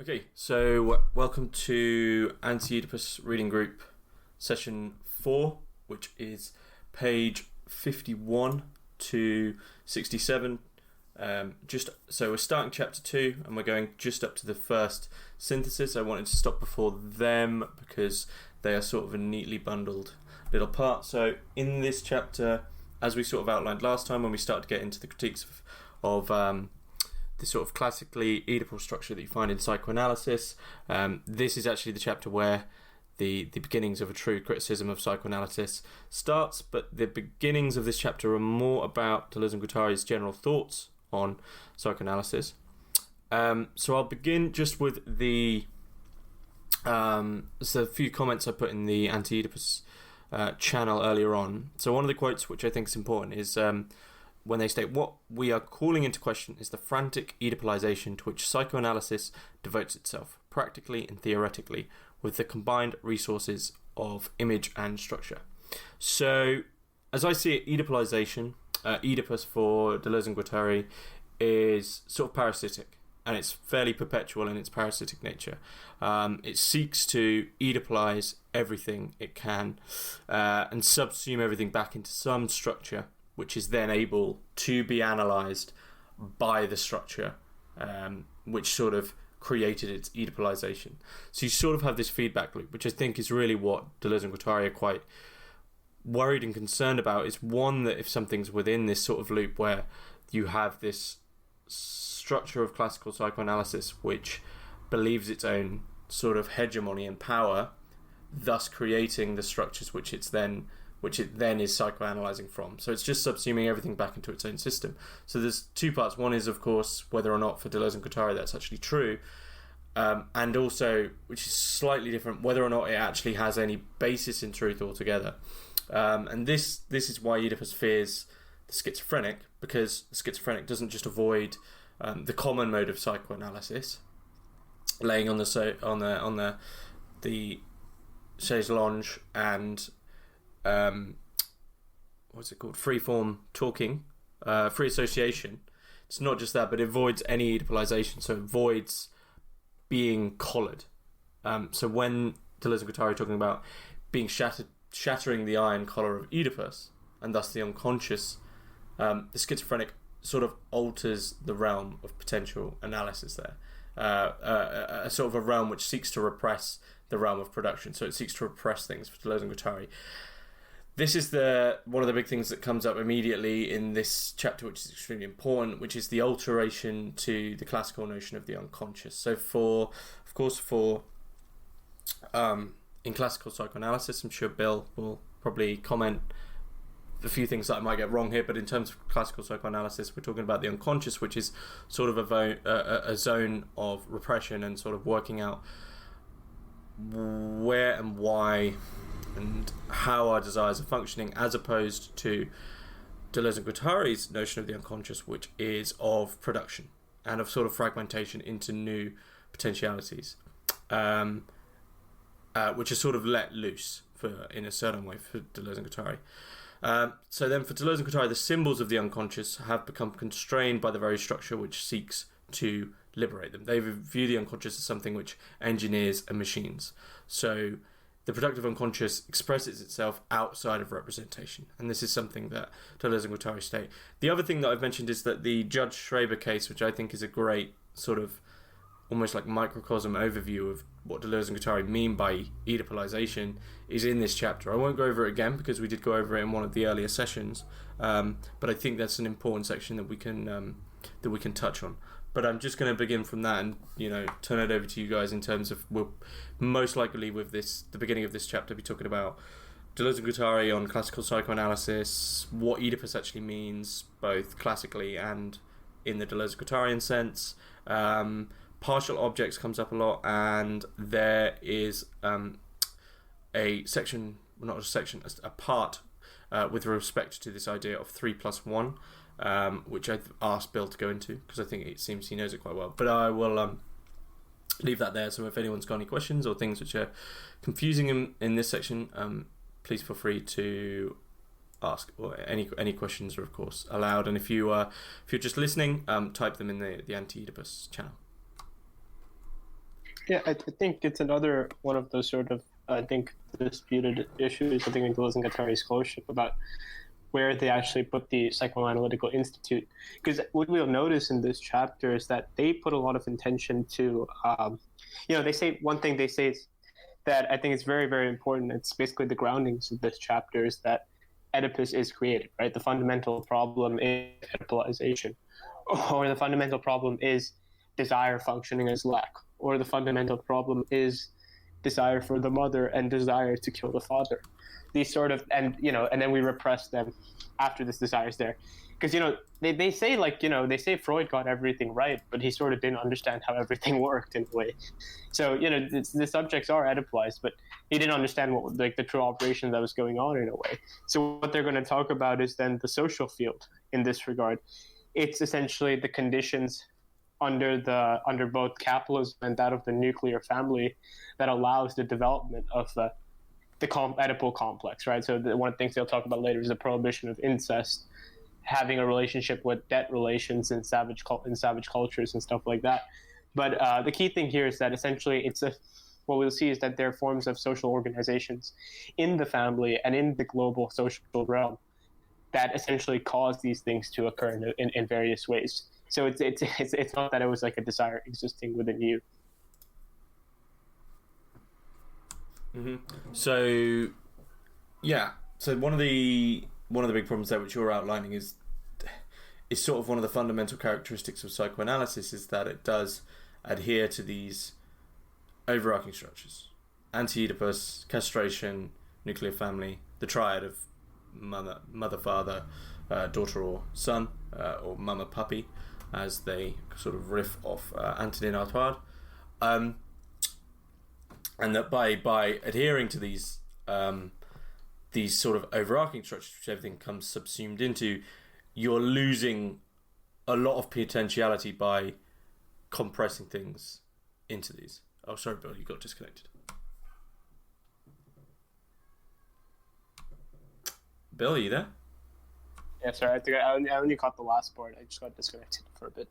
Okay, so welcome to Anti-Oedipus Reading Group, session 4, which is page 51 to 67. So we're starting chapter 2, and we're going just up to the first synthesis. I wanted to stop before them because they are sort of a neatly bundled little part. So in this chapter, as we sort of outlined last time when we started to get into the critiques of the sort of classically Oedipal structure that you find in psychoanalysis. This is actually the chapter where the beginnings of a true criticism of psychoanalysis starts, but the beginnings of this chapter are more about Deleuze and Guattari's general thoughts on psychoanalysis. So I'll begin just with the so a few comments I put in the Anti-Oedipus channel earlier on. So one of the quotes which I think is important is when they state, what we are calling into question is the frantic Oedipalization to which psychoanalysis devotes itself, practically and theoretically, with the combined resources of image and structure. So, as I see it, Oedipalization, Oedipus for Deleuze and Guattari, is sort of parasitic, and it's fairly perpetual in its parasitic nature. It seeks to Oedipalize everything it can and subsume everything back into some structure, which is then able to be analysed by the structure, which sort of created its Oedipalization. So you sort of have this feedback loop, which I think is really what Deleuze and Guattari are quite worried and concerned about, is one, that if something's within this sort of loop where you have this structure of classical psychoanalysis which believes its own sort of hegemony and power, thus creating the structures which it then is psychoanalyzing from. So it's just subsuming everything back into its own system. So there's two parts. One is, of course, whether or not for Deleuze and Guattari that's actually true, and also, which is slightly different, whether or not it actually has any basis in truth altogether. And this is why Oedipus fears the schizophrenic, because the schizophrenic doesn't just avoid the common mode of psychoanalysis, laying on the chaise longue and what's it called? Free-form talking, free association. It's not just that, but it avoids any Oedipalization, so it avoids being collared. So when Deleuze and Guattari are talking about being shattering the iron collar of Oedipus, and thus the unconscious, the schizophrenic sort of alters the realm of potential analysis there. A sort of a realm which seeks to repress the realm of production. So it seeks to repress things for Deleuze and Guattari. This is one of the big things that comes up immediately in this chapter, which is extremely important, which is the alteration to the classical notion of the unconscious. So in classical psychoanalysis, I'm sure Bill will probably comment a few things that I might get wrong here, but in terms of classical psychoanalysis, we're talking about the unconscious, which is sort of a zone of repression and sort of working out where and why and how our desires are functioning, as opposed to Deleuze and Guattari's notion of the unconscious, which is of production and of sort of fragmentation into new potentialities, which is sort of let loose in a certain way for Deleuze and Guattari. So then for Deleuze and Guattari, the symbols of the unconscious have become constrained by the very structure which seeks to liberate them. They view the unconscious as something which engineers and machines. So the productive unconscious expresses itself outside of representation, and this is something that Deleuze and Guattari state. The other thing that I've mentioned is that the Judge Schraber case, which I think is a great sort of almost like microcosm overview of what Deleuze and Guattari mean by Oedipalization, is in this chapter. I won't go over it again because we did go over it in one of the earlier sessions, but I think that's an important section that we can touch on. But I'm just going to begin from that and, turn it over to you guys in terms of, we'll most likely with the beginning of this chapter be talking about Deleuze and Guattari on classical psychoanalysis, what Oedipus actually means, both classically and in the Deleuze-Guattarian sense. Partial objects comes up a lot, and there is a part with respect to this idea of 3+1. Which I've asked Bill to go into because I think it seems he knows it quite well. But I will leave that there. So if anyone's got any questions or things which are confusing in this section, please feel free to ask. Or any questions are of course allowed. And if you're just listening, type them in the Anti-Oedipus channel. Yeah, I think it's another one of those sort of, I think, disputed issues, I think, in Deleuze and Guattari's scholarship about where they actually put the Psychoanalytical Institute. Because what we'll notice in this chapter is that they put a lot of intention to, they say one thing they say is that I think is very, very important. It's basically the groundings of this chapter is that Oedipus is created, right? The fundamental problem is Oedipalization, or the fundamental problem is desire functioning as lack, or the fundamental problem is desire for the mother and desire to kill the father. These sort of, and then we repress them after this desire is there. Because, they say, they say Freud got everything right, but he sort of didn't understand how everything worked in a way. So, the subjects are Oedipalized, but he didn't understand what, the true operation that was going on in a way. So what they're going to talk about is then the social field in this regard. It's essentially the conditions under both capitalism and that of the nuclear family that allows the development of the Oedipal complex, right? So one of the things they'll talk about later is the prohibition of incest, having a relationship with debt relations in savage cultures and stuff like that. But the key thing here is that essentially what we'll see is that there are forms of social organizations in the family and in the global social realm that essentially cause these things to occur in various ways. So it's not that it was like a desire existing within you. Mm-hmm. So one of the big problems there, which you're outlining, is sort of one of the fundamental characteristics of psychoanalysis is that it does adhere to these overarching structures: Anti-Oedipus, castration, nuclear family, the triad of mother, father, daughter or son, or mama puppy, as they sort of riff off Antonin Artaud. And that by adhering to these sort of overarching structures, which everything comes subsumed into, you're losing a lot of potentiality by compressing things into these. Oh, sorry, Bill, you got disconnected. Bill, are you there? Yeah, sorry, I only caught the last part. I just got disconnected for a bit.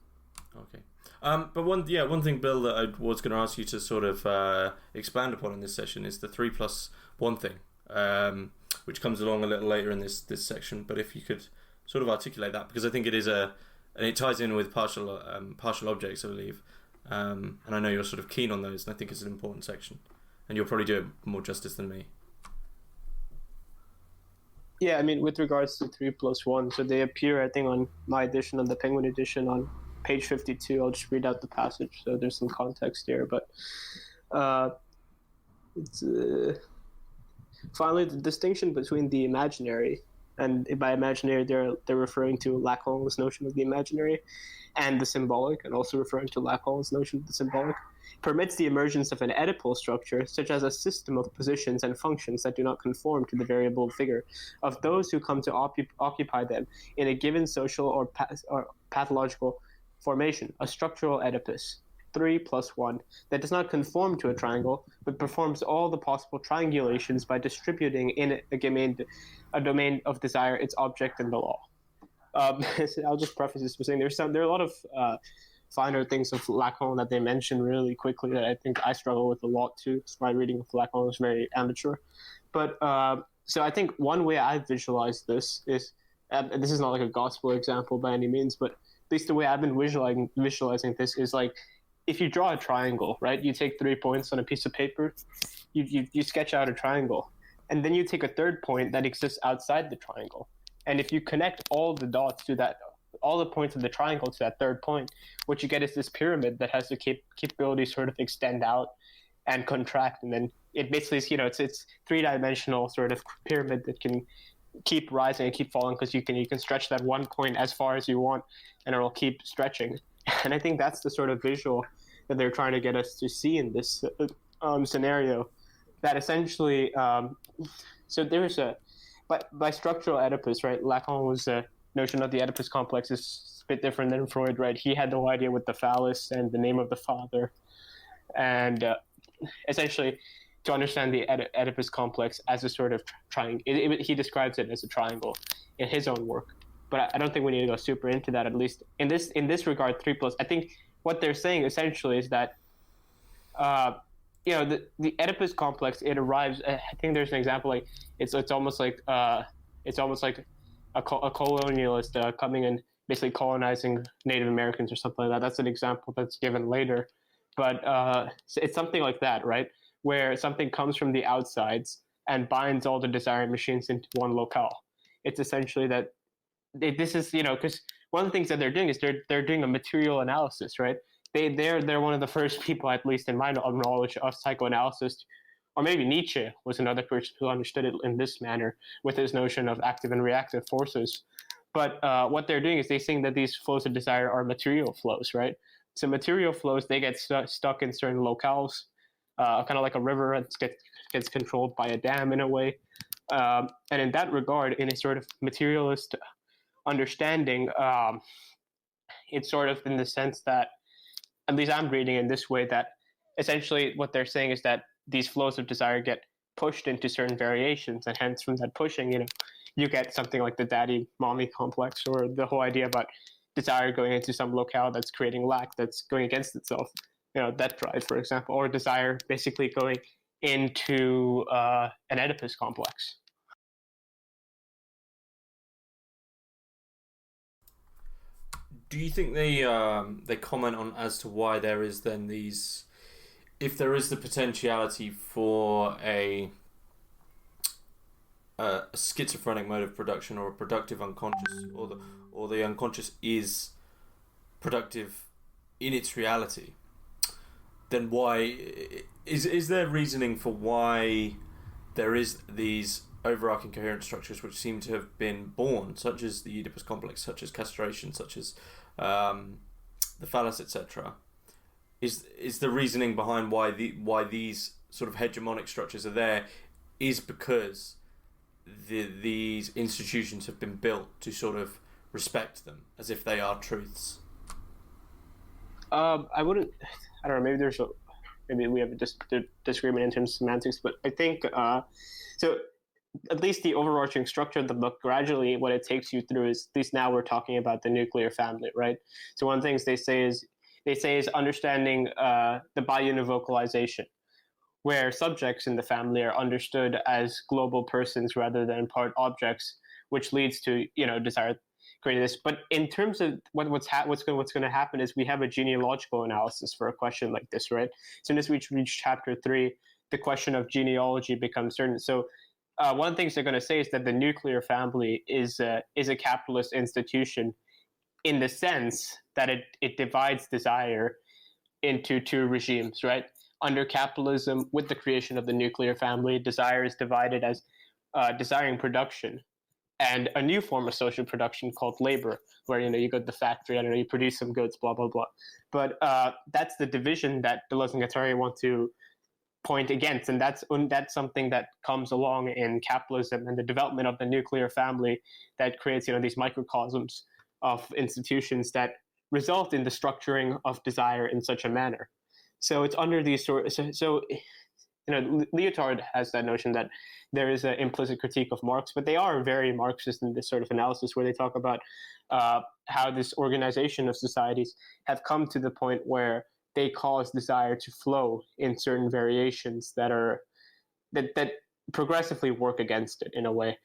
Okay. But one thing, Bill, that I was going to ask you to sort of expand upon in this session is the 3+1 thing, which comes along a little later in this section. But if you could sort of articulate that, because I think it is and it ties in with partial objects, I believe, and I know you're sort of keen on those, and I think it's an important section, and you'll probably do it more justice than me. Yeah, I mean, with regards to 3+1, so they appear, I think, on my edition, on the Penguin edition, on page 52. I'll just read out the passage, so there's some context here. But it's finally the distinction between the imaginary, and by imaginary they're referring to Lacan's notion of the imaginary, and the symbolic, and also referring to Lacan's notion of the symbolic, permits the emergence of an Oedipal structure, such as a system of positions and functions that do not conform to the variable figure of those who come to occupy them in a given social or pathological formation, a structural Oedipus, 3+1, that does not conform to a triangle, but performs all the possible triangulations by distributing in a domain of desire its object in the law. I'll just preface this by saying there are a lot of finer things of Lacan that they mention really quickly that I think I struggle with a lot too, because my reading of Lacan is very amateur. But so I think one way I visualize this is, and this is not like a gospel example by any means, but at least the way I've been visualizing this is like, if you draw a triangle, right? You take 3 points on a piece of paper, you sketch out a triangle, and then you take a third point that exists outside the triangle. And if you connect all the dots to that, all the points of the triangle to that third point, what you get is this pyramid that has the capability to sort of extend out and contract. And then it basically is, it's three-dimensional sort of pyramid that can keep rising and keep falling, because you can stretch that one point as far as you want and it'll keep stretching. And I think that's the sort of visual that they're trying to get us to see in this scenario, that essentially so there's but by structural Oedipus, right, Lacan's notion of the Oedipus complex is a bit different than Freud, right? He had no idea with the phallus and the name of the father, and essentially to understand the Oedipus complex as a sort of triangle. He describes it as a triangle in his own work, but I don't think we need to go super into that, at least in this regard. 3+, I think what they're saying essentially is that uh, the Oedipus complex, it arrives. I think there's an example like it's almost like a colonialist coming and basically colonizing Native Americans or something like that. That's an example that's given later, but it's something like that, right? Where something comes from the outsides and binds all the desiring machines into one locale. It's essentially that this is because one of the things that they're doing is they're doing a material analysis, right? They're one of the first people, at least in my knowledge of psychoanalysis, or maybe Nietzsche was another person who understood it in this manner with his notion of active and reactive forces. But what they're doing is they're saying that these flows of desire are material flows, right? So material flows, they get stuck in certain locales, kind of like a river that gets controlled by a dam in a way. And in that regard, in a sort of materialist understanding, it's sort of in the sense that, at least I'm reading in this way, that essentially what they're saying is that these flows of desire get pushed into certain variations, and hence from that pushing, you get something like the daddy mommy complex, or the whole idea about desire going into some locale that's creating lack, that's going against itself. That drive, for example, or desire basically going into an Oedipus complex. Do you think they comment on as to why there is then these, if there is the potentiality for a schizophrenic mode of production, or a productive unconscious, or the unconscious is productive in its reality, then why is there reasoning for why there is these overarching coherent structures which seem to have been born, such as the Oedipus complex, such as castration, such as the phallus, etc. Is the reasoning behind why these sort of hegemonic structures are there is because these institutions have been built to sort of respect them as if they are truths? I wouldn't. I don't know. Maybe we have a disagreement in terms of semantics, but I think so. At least the overarching structure of the book, gradually what it takes you through is, at least now we're talking about the nuclear family, right? So one of the things they say is understanding the biunivocalization, where subjects in the family are understood as global persons rather than part objects, which leads to desire creating this. But in terms of what's going to happen is we have a genealogical analysis for a question like this, right? As soon as we reach chapter 3, the question of genealogy becomes certain. So one of the things they're going to say is that the nuclear family is a capitalist institution, in the sense that it divides desire into two regimes, right? Under capitalism, with the creation of the nuclear family, desire is divided as desiring production and a new form of social production called labor, where you go to the factory, I don't know, you produce some goods, blah blah blah. But that's the division that Deleuze and Guattari want to point against, and that's something that comes along in capitalism and the development of the nuclear family, that creates these microcosms of institutions that result in the structuring of desire in such a manner. So it's under these Lyotard has that notion that there is an implicit critique of Marx, but they are very Marxist in this sort of analysis, where they talk about how this organization of societies have come to the point where they cause desire to flow in certain variations that progressively work against it in a way.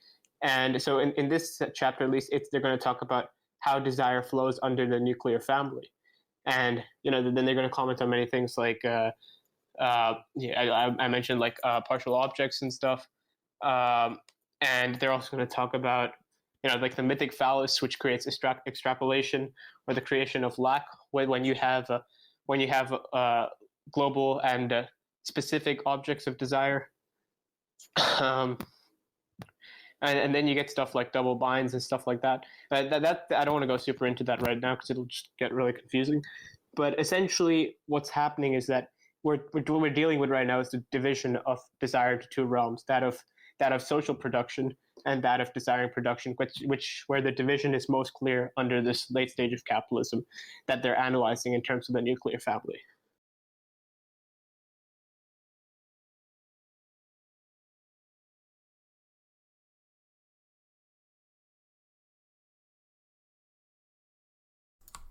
And so in this chapter, at least, they're going to talk about how desire flows under the nuclear family. And then they're going to comment on many things like I mentioned like partial objects and stuff, and they're also going to talk about like the mythic phallus, which creates extrapolation, or the creation of lack when you have global and specific objects of desire. And then you get stuff like double binds and stuff like that. That I don't want to go super into that right now because it'll just get really confusing. But essentially, what's happening is that what we're dealing with right now is the division of desire into two realms: that of social production and that of desiring production, where the division is most clear under this late stage of capitalism that they're analyzing in terms of the nuclear family.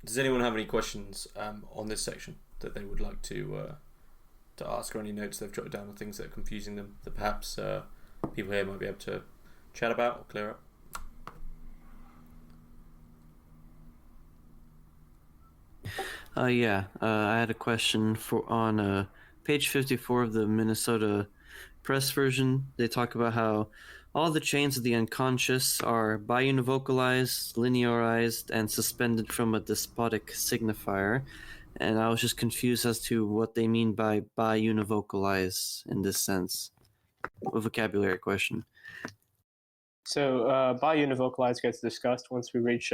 Does anyone have any questions on this section that they would like to to ask, or any notes they've jotted down, or things that are confusing them that perhaps people here might be able to chat about or clear up. I had a question on page 54 of the Minnesota Press version. They talk about how all the chains of the unconscious are biunivocalized, linearized, and suspended from a despotic signifier. And I was just confused as to what they mean by biunivocalize in this sense. A vocabulary question. So biunivocalize gets discussed once we reach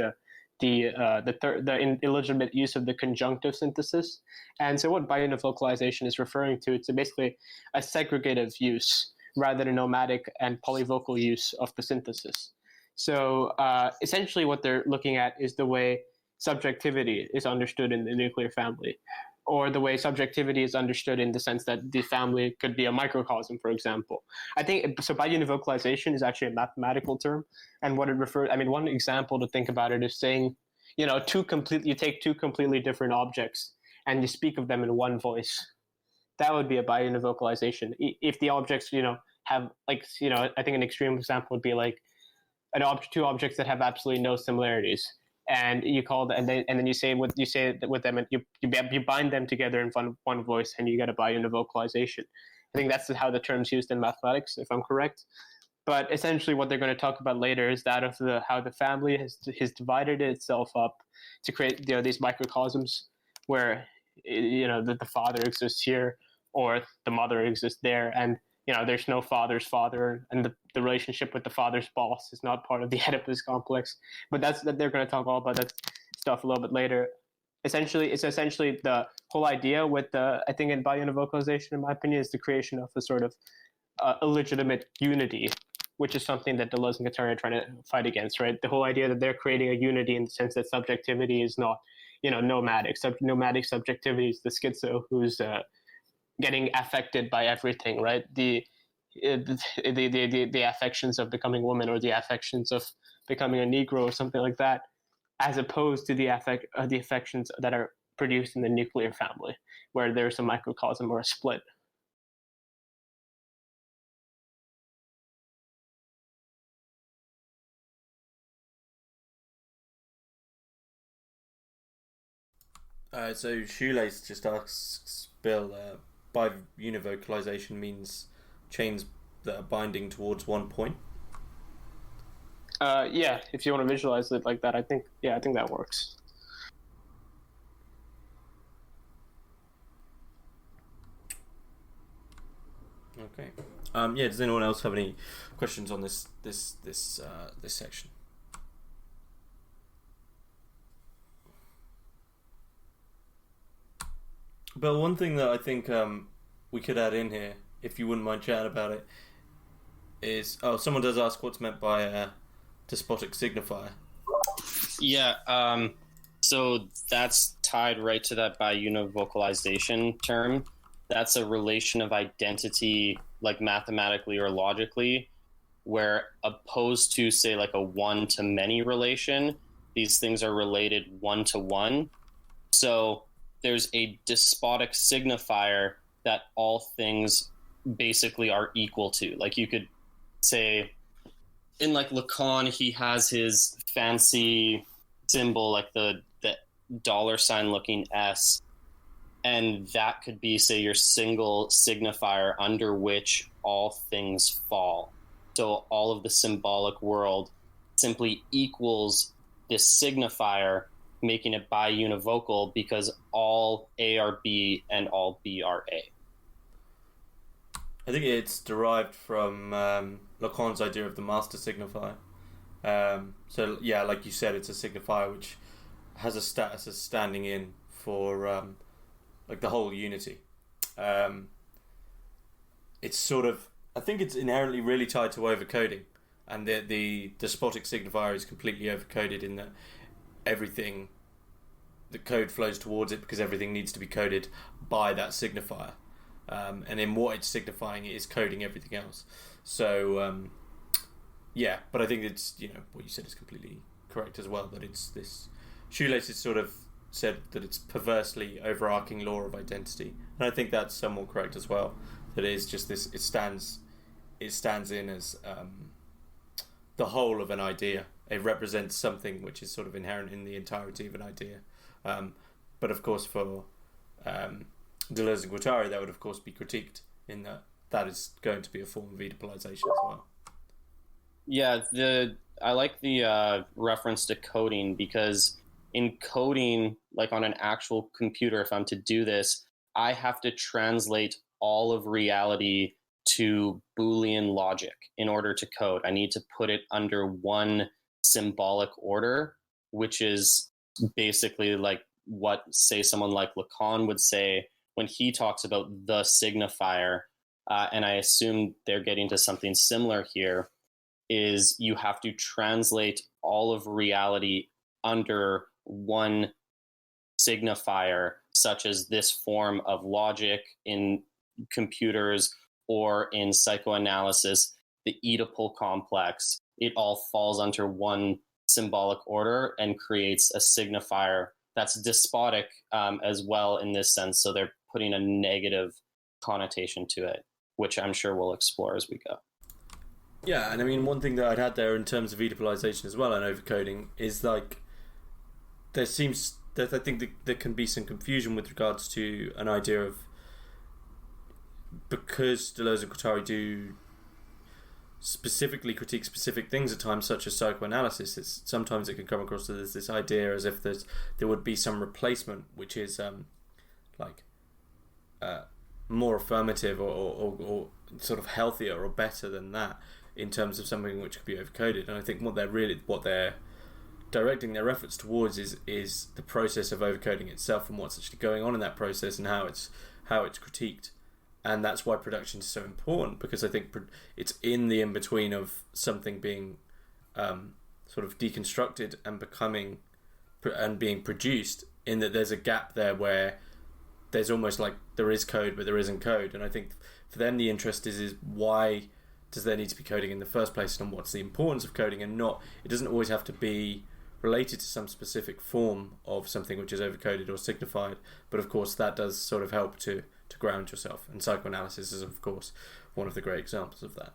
the illegitimate use of the conjunctive synthesis. And so what biunivocalization is referring to, it's basically a segregative use rather than a nomadic and polyvocal use of the synthesis. So essentially what they're looking at is the way subjectivity is understood in the nuclear family, or the way subjectivity is understood in the sense that the family could be a microcosm, for example. I think so. Biunivocalization is actually a mathematical term, and what it refers. I mean, one example to think about it is saying, you take two completely different objects and you speak of them in one voice. That would be a biunivocalization. If the objects, have I think an extreme example would be like two objects that have absolutely no similarities. And you call them, and then you say with them, and you bind them together in one voice, and you get a biunivocalization. I think that's how the term's used in mathematics, if I'm correct. But essentially, what they're going to talk about later is that of how the family has divided itself up to create these microcosms where the father exists here or the mother exists there, and there's no father's father, and the relationship with the father's boss is not part of the Oedipus complex. But they're going to talk all about that stuff a little bit later. It's essentially the whole idea with I think in biunivocalization, in my opinion, is the creation of a sort of illegitimate unity, which is something that Deleuze and Guattari are trying to fight against, right? The whole idea that they're creating a unity in the sense that subjectivity is not, nomadic. Nomadic subjectivity is the schizo who's getting affected by everything, right? The affections of becoming a woman, or the affections of becoming a Negro, or something like that, as opposed to the affections that are produced in the nuclear family, where there's a microcosm or a split. So Shoelace just asks Bill, biunivocalization means chains that are binding towards one point. If you want to visualize it like that, I think that works. Okay. Does anyone else have any questions on this section? But one thing that I think we could add in here, if you wouldn't mind chatting about it, is someone does ask what's meant by a despotic signifier. Yeah, so that's tied right to that biunivocalization term. That's a relation of identity, like mathematically or logically, where opposed to, say, like a one-to-many relation, these things are related one-to-one. So there's a despotic signifier that all things basically are equal to. Like you could say, in like Lacan, he has his fancy symbol, like the $ looking S, and that could be, say, your single signifier under which all things fall. So all of the symbolic world simply equals this signifier, making it biunivocal because all A are B and all B are A. I think it's derived from Lacan's idea of the master signifier. So yeah, like you said, it's a signifier which has a status as standing in for like the whole unity. It's sort of, I think it's inherently really tied to overcoding, and the despotic signifier is completely overcoded in that everything, the code flows towards it because everything needs to be coded by that signifier. And in what it's signifying, it is coding everything else. So, but I think it's, what you said is completely correct as well, that it's this. Shoelace is sort of said that it's perversely overarching law of identity, and I think that's somewhat correct as well. That it is just this. It stands in as the whole of an idea. It represents something which is sort of inherent in the entirety of an idea. But of course, for Deleuze and Guattari, that would of course be critiqued in that is going to be a form of Oedipalization as well. Yeah, I like the reference to coding, because in coding, like on an actual computer, if I'm to do this, I have to translate all of reality to Boolean logic in order to code. I need to put it under one symbolic order, which is basically like what, say, someone like Lacan would say when he talks about the signifier, and I assume they're getting to something similar here, is you have to translate all of reality under one signifier, such as this form of logic in computers or in psychoanalysis, the Oedipal complex. It all falls under one symbolic order and creates a signifier that's despotic as well in this sense. So they're putting a negative connotation to it, which I'm sure we'll explore as we go. Yeah, and I mean, one thing that I'd had there in terms of Oedipalization as well and overcoding is like there seems that I think that there can be some confusion with regards to an idea of, because Deleuze and Guattari do specifically critique specific things at times, such as psychoanalysis, sometimes it can come across as this idea as if there would be some replacement which is more affirmative or sort of healthier or better than that in terms of something which could be overcoded. And I think what they're directing their efforts towards is the process of overcoding itself and what's actually going on in that process and how it's critiqued. And that's why production is so important, because I think it's in the in-between of something being sort of deconstructed and being produced, in that there's a gap there where there's almost like there is code but there isn't code. And I think for them the interest is why does there need to be coding in the first place, and what's the importance of coding, and it doesn't always have to be related to some specific form of something which is overcoded or signified, but of course that does sort of help to ground yourself, and psychoanalysis is of course one of the great examples of that.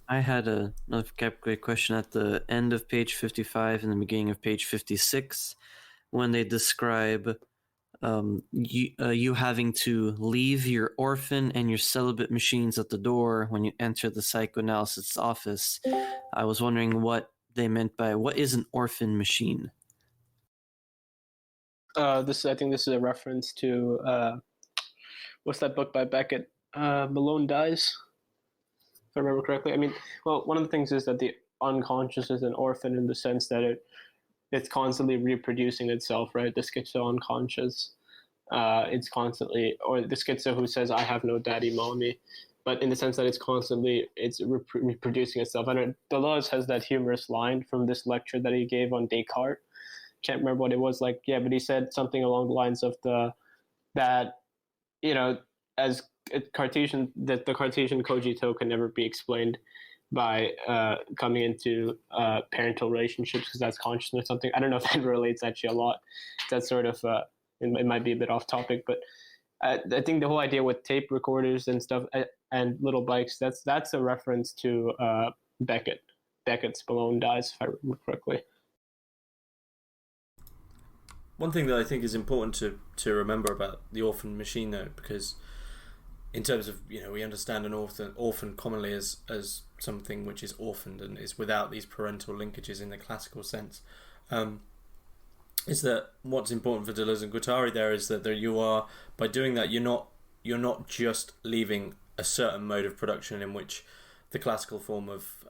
I had another great question at the end of page 55 and the beginning of page 56, when they describe you having to leave your orphan and your celibate machines at the door when you enter the psychoanalysis office. I was wondering what they meant by, what is an orphan machine? I think this is a reference to what's that book by Beckett? Malone Dies, if I remember correctly. I mean, well, one of the things is that the unconscious is an orphan in the sense that it's constantly reproducing itself, right? The schizo unconscious, it's constantly, or the schizo who says, I have no daddy, mommy, but in the sense that it's reproducing itself. And Deleuze has that humorous line from this lecture that he gave on Descartes. Can't remember what it was like. Yeah, but he said something along the lines of that, as Cartesian, that the Cartesian cogito can never be explained by coming into parental relationships, because that's consciousness or something. I don't know if that relates actually a lot. That's sort of, it might be a bit off topic, but I think the whole idea with tape recorders and stuff and little bikes, that's a reference to Beckett's Malone Dies, if I remember correctly. One thing that I think is important to remember about the orphan machine, though, because in terms of, we understand an orphan commonly as something which is orphaned and is without these parental linkages in the classical sense, is that what's important for Deleuze and Guattari there is that you are, by doing that, you're not just leaving a certain mode of production in which the classical form of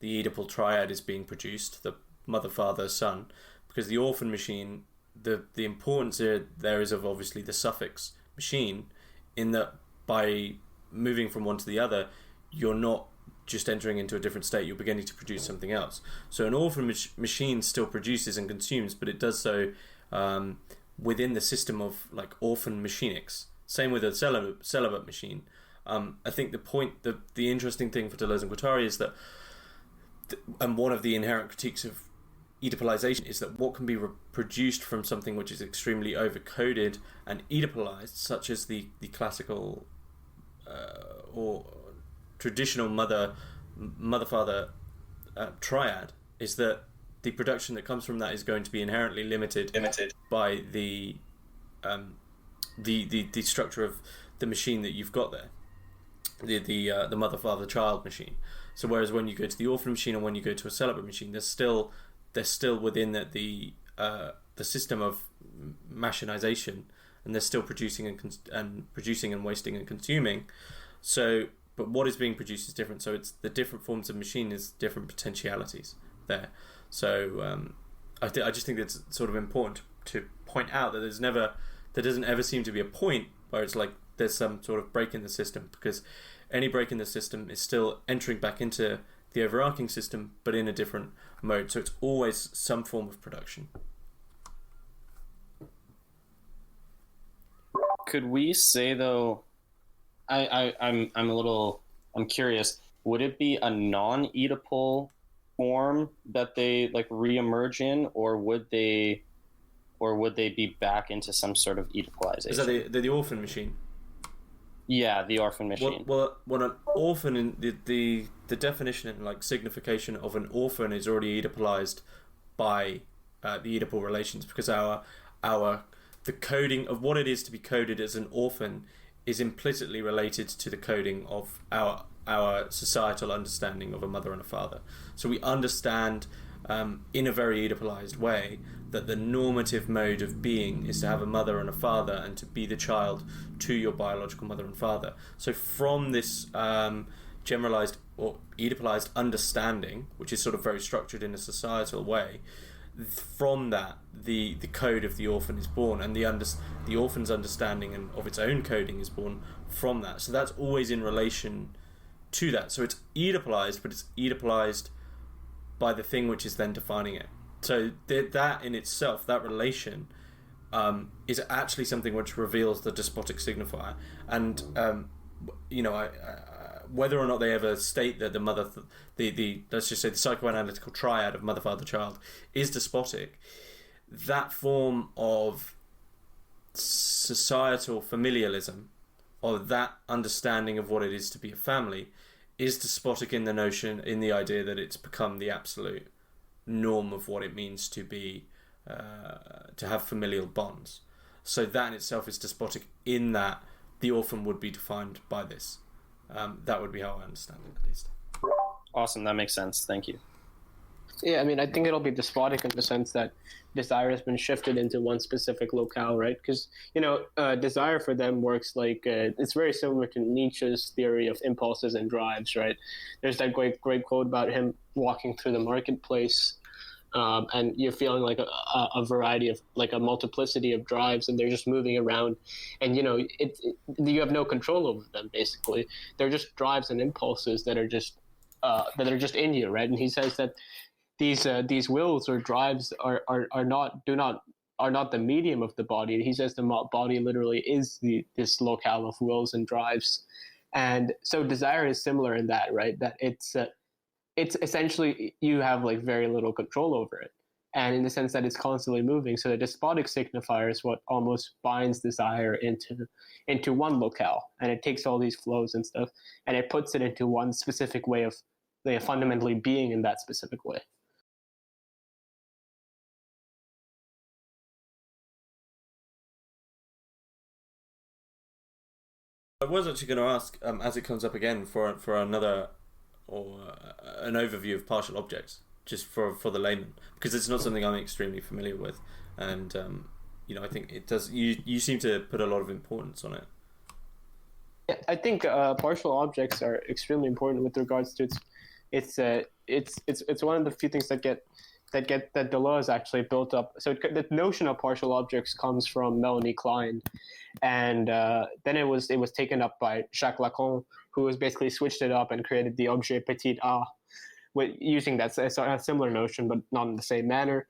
the Oedipal triad is being produced, the mother, father, son, because the orphan machine, the importance there is of obviously the suffix machine, in that by moving from one to the other, you're not just entering into a different state, you're beginning to produce something else. So an orphan machine still produces and consumes, but it does so within the system of like orphan machinics. Same with a celibate machine. I think the interesting thing for Deleuze and Guattari is that, and one of the inherent critiques of Oedipalization is that what can be produced from something which is extremely overcoded and Oedipalized, such as the classical or traditional mother-father triad, is that the production that comes from that is going to be inherently limited by the structure of the machine that you've got there, the mother-father-child machine. So whereas when you go to the orphan machine and when you go to a celibate machine, they're still within the system of machinization, and they're still producing and wasting and consuming. So, but what is being produced is different. So it's the different forms of machine is different potentialities there. So I just think it's sort of important to point out that there doesn't ever seem to be a point where it's like there's some sort of break in the system, because any break in the system is still entering back into the overarching system, but in a different mode. So it's always some form of production. Could we say though? I'm curious. Would it be a non-Oedipal form that they like re-emerge in, or would they be back into some sort of Oedipalization? Is that the orphan machine? Yeah, the orphan machine. Well, an orphan, in the definition and like signification of an orphan is already Oedipalized by the Oedipal relations, because the coding of what it is to be coded as an orphan is implicitly related to the coding of our societal understanding of a mother and a father. So we understand in a very Oedipalized way that the normative mode of being is to have a mother and a father and to be the child to your biological mother and father. So from this generalized or Oedipalized understanding, which is sort of very structured in a societal way, from that the code of the orphan is born, and the orphan's understanding and of its own coding is born from that. So that's always in relation to that. So it's Oedipalized, but it's Oedipalized by the thing which is then defining it. So that in itself, that relation, is actually something which reveals the despotic signifier. And whether or not they ever state that the mother, let's just say the psychoanalytical triad of mother, father, child is despotic, that form of societal familialism, or that understanding of what it is to be a family, is despotic in the idea that it's become the absolute norm of what it means to be to have familial bonds. So that in itself is despotic, in that the orphan would be defined by this. That would be how I understand it, at least. Awesome, that makes sense. Thank you. Yeah, I mean, I think it'll be despotic in the sense that desire has been shifted into one specific locale, right? Because, desire for them works like, it's very similar to Nietzsche's theory of impulses and drives, right? There's that great quote about him walking through the marketplace, and you're feeling like a variety of, like a multiplicity of drives, and they're just moving around, and you have no control over them. Basically, they're just drives and impulses that are just in you, right? And he says that these wills or drives are not the medium of the body. He says the body literally is this locale of wills and drives, and so desire is similar in that, right? That it's essentially, you have like very little control over it, and in the sense that it's constantly moving. So the despotic signifier is what almost binds desire into one locale, and it takes all these flows and stuff, and it puts it into one specific way of fundamentally being in that specific way. I was actually going to ask, as it comes up again, for another or an overview of partial objects, just for the layman, because it's not something I'm extremely familiar with, and I think it does. You seem to put a lot of importance on it. Yeah, I think partial objects are extremely important with regards to it's one of the few things that Deleuze actually built up. So the notion of partial objects comes from Melanie Klein, and then it was taken up by Jacques Lacan, who has basically switched it up and created the objet petit a, using that a similar notion, but not in the same manner.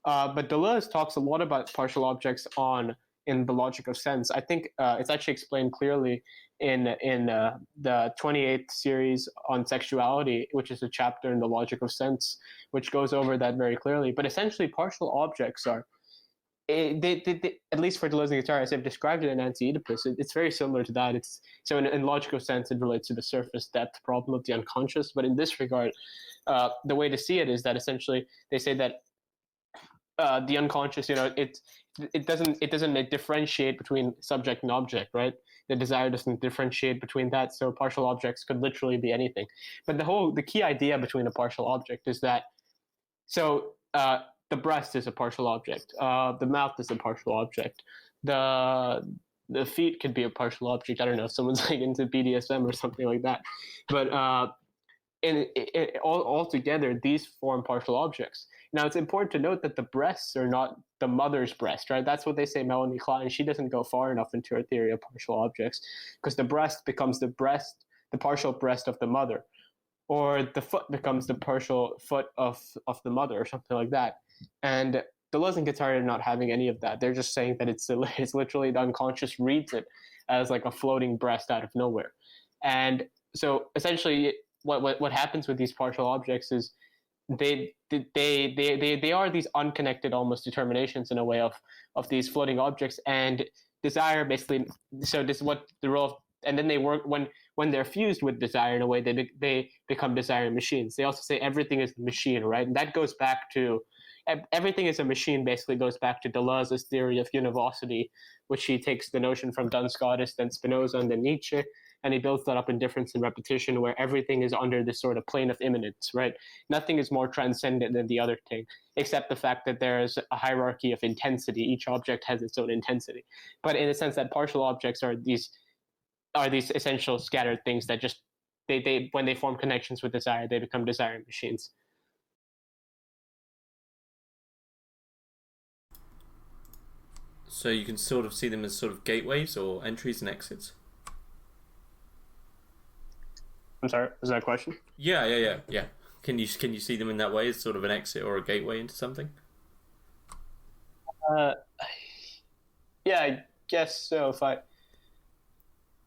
But Deleuze talks a lot about partial objects on in the logic of sense. I think it's actually explained clearly in the 28th series on sexuality, which is a chapter in the logic of sense, which goes over that very clearly. But essentially, partial objects are, they at least for Deleuze and Guattari, as I've described it in Anti-Oedipus, it's very similar to that. It's so in logical sense, it relates to the surface depth problem of the unconscious. But in this regard, the way to see it is that essentially they say that the unconscious, it doesn't differentiate between subject and object, right? The desire doesn't differentiate between that. So partial objects could literally be anything. But the key idea between a partial object is that the breast is a partial object. The mouth is a partial object. The feet could be a partial object. I don't know if someone's like into BDSM or something like that. But all together, these form partial objects. Now, it's important to note that the breasts are not the mother's breast, right? That's what they say, Melanie Klein. She doesn't go far enough into her theory of partial objects, because the breast becomes the partial breast of the mother, or the foot becomes the partial foot of the mother, or something like that. And Deleuze and Guattari are not having any of that. They're just saying that it's literally the unconscious reads it as like a floating breast out of nowhere. And so essentially what happens with these partial objects is they are these unconnected almost determinations in a way of these floating objects, and desire basically. So this is what the role of, and then they work when they're fused with desire in a way, they become desire machines. They also say everything is a machine, right? And that goes back to everything is a machine. Basically, goes back to Deleuze's theory of univocity, which he takes the notion from Duns Scotus, then Spinoza, and then Nietzsche, and he builds that up in difference and repetition, where everything is under this sort of plane of immanence, right? Nothing is more transcendent than the other thing, except the fact that there is a hierarchy of intensity. Each object has its own intensity, but in the sense that partial objects are these essential scattered things that just they when they form connections with desire, they become desire machines. So you can sort of see them as sort of gateways or entries and exits. I'm sorry, was that a question? Yeah. Can you see them in that way as sort of an exit or a gateway into something? Yeah, I guess so. If I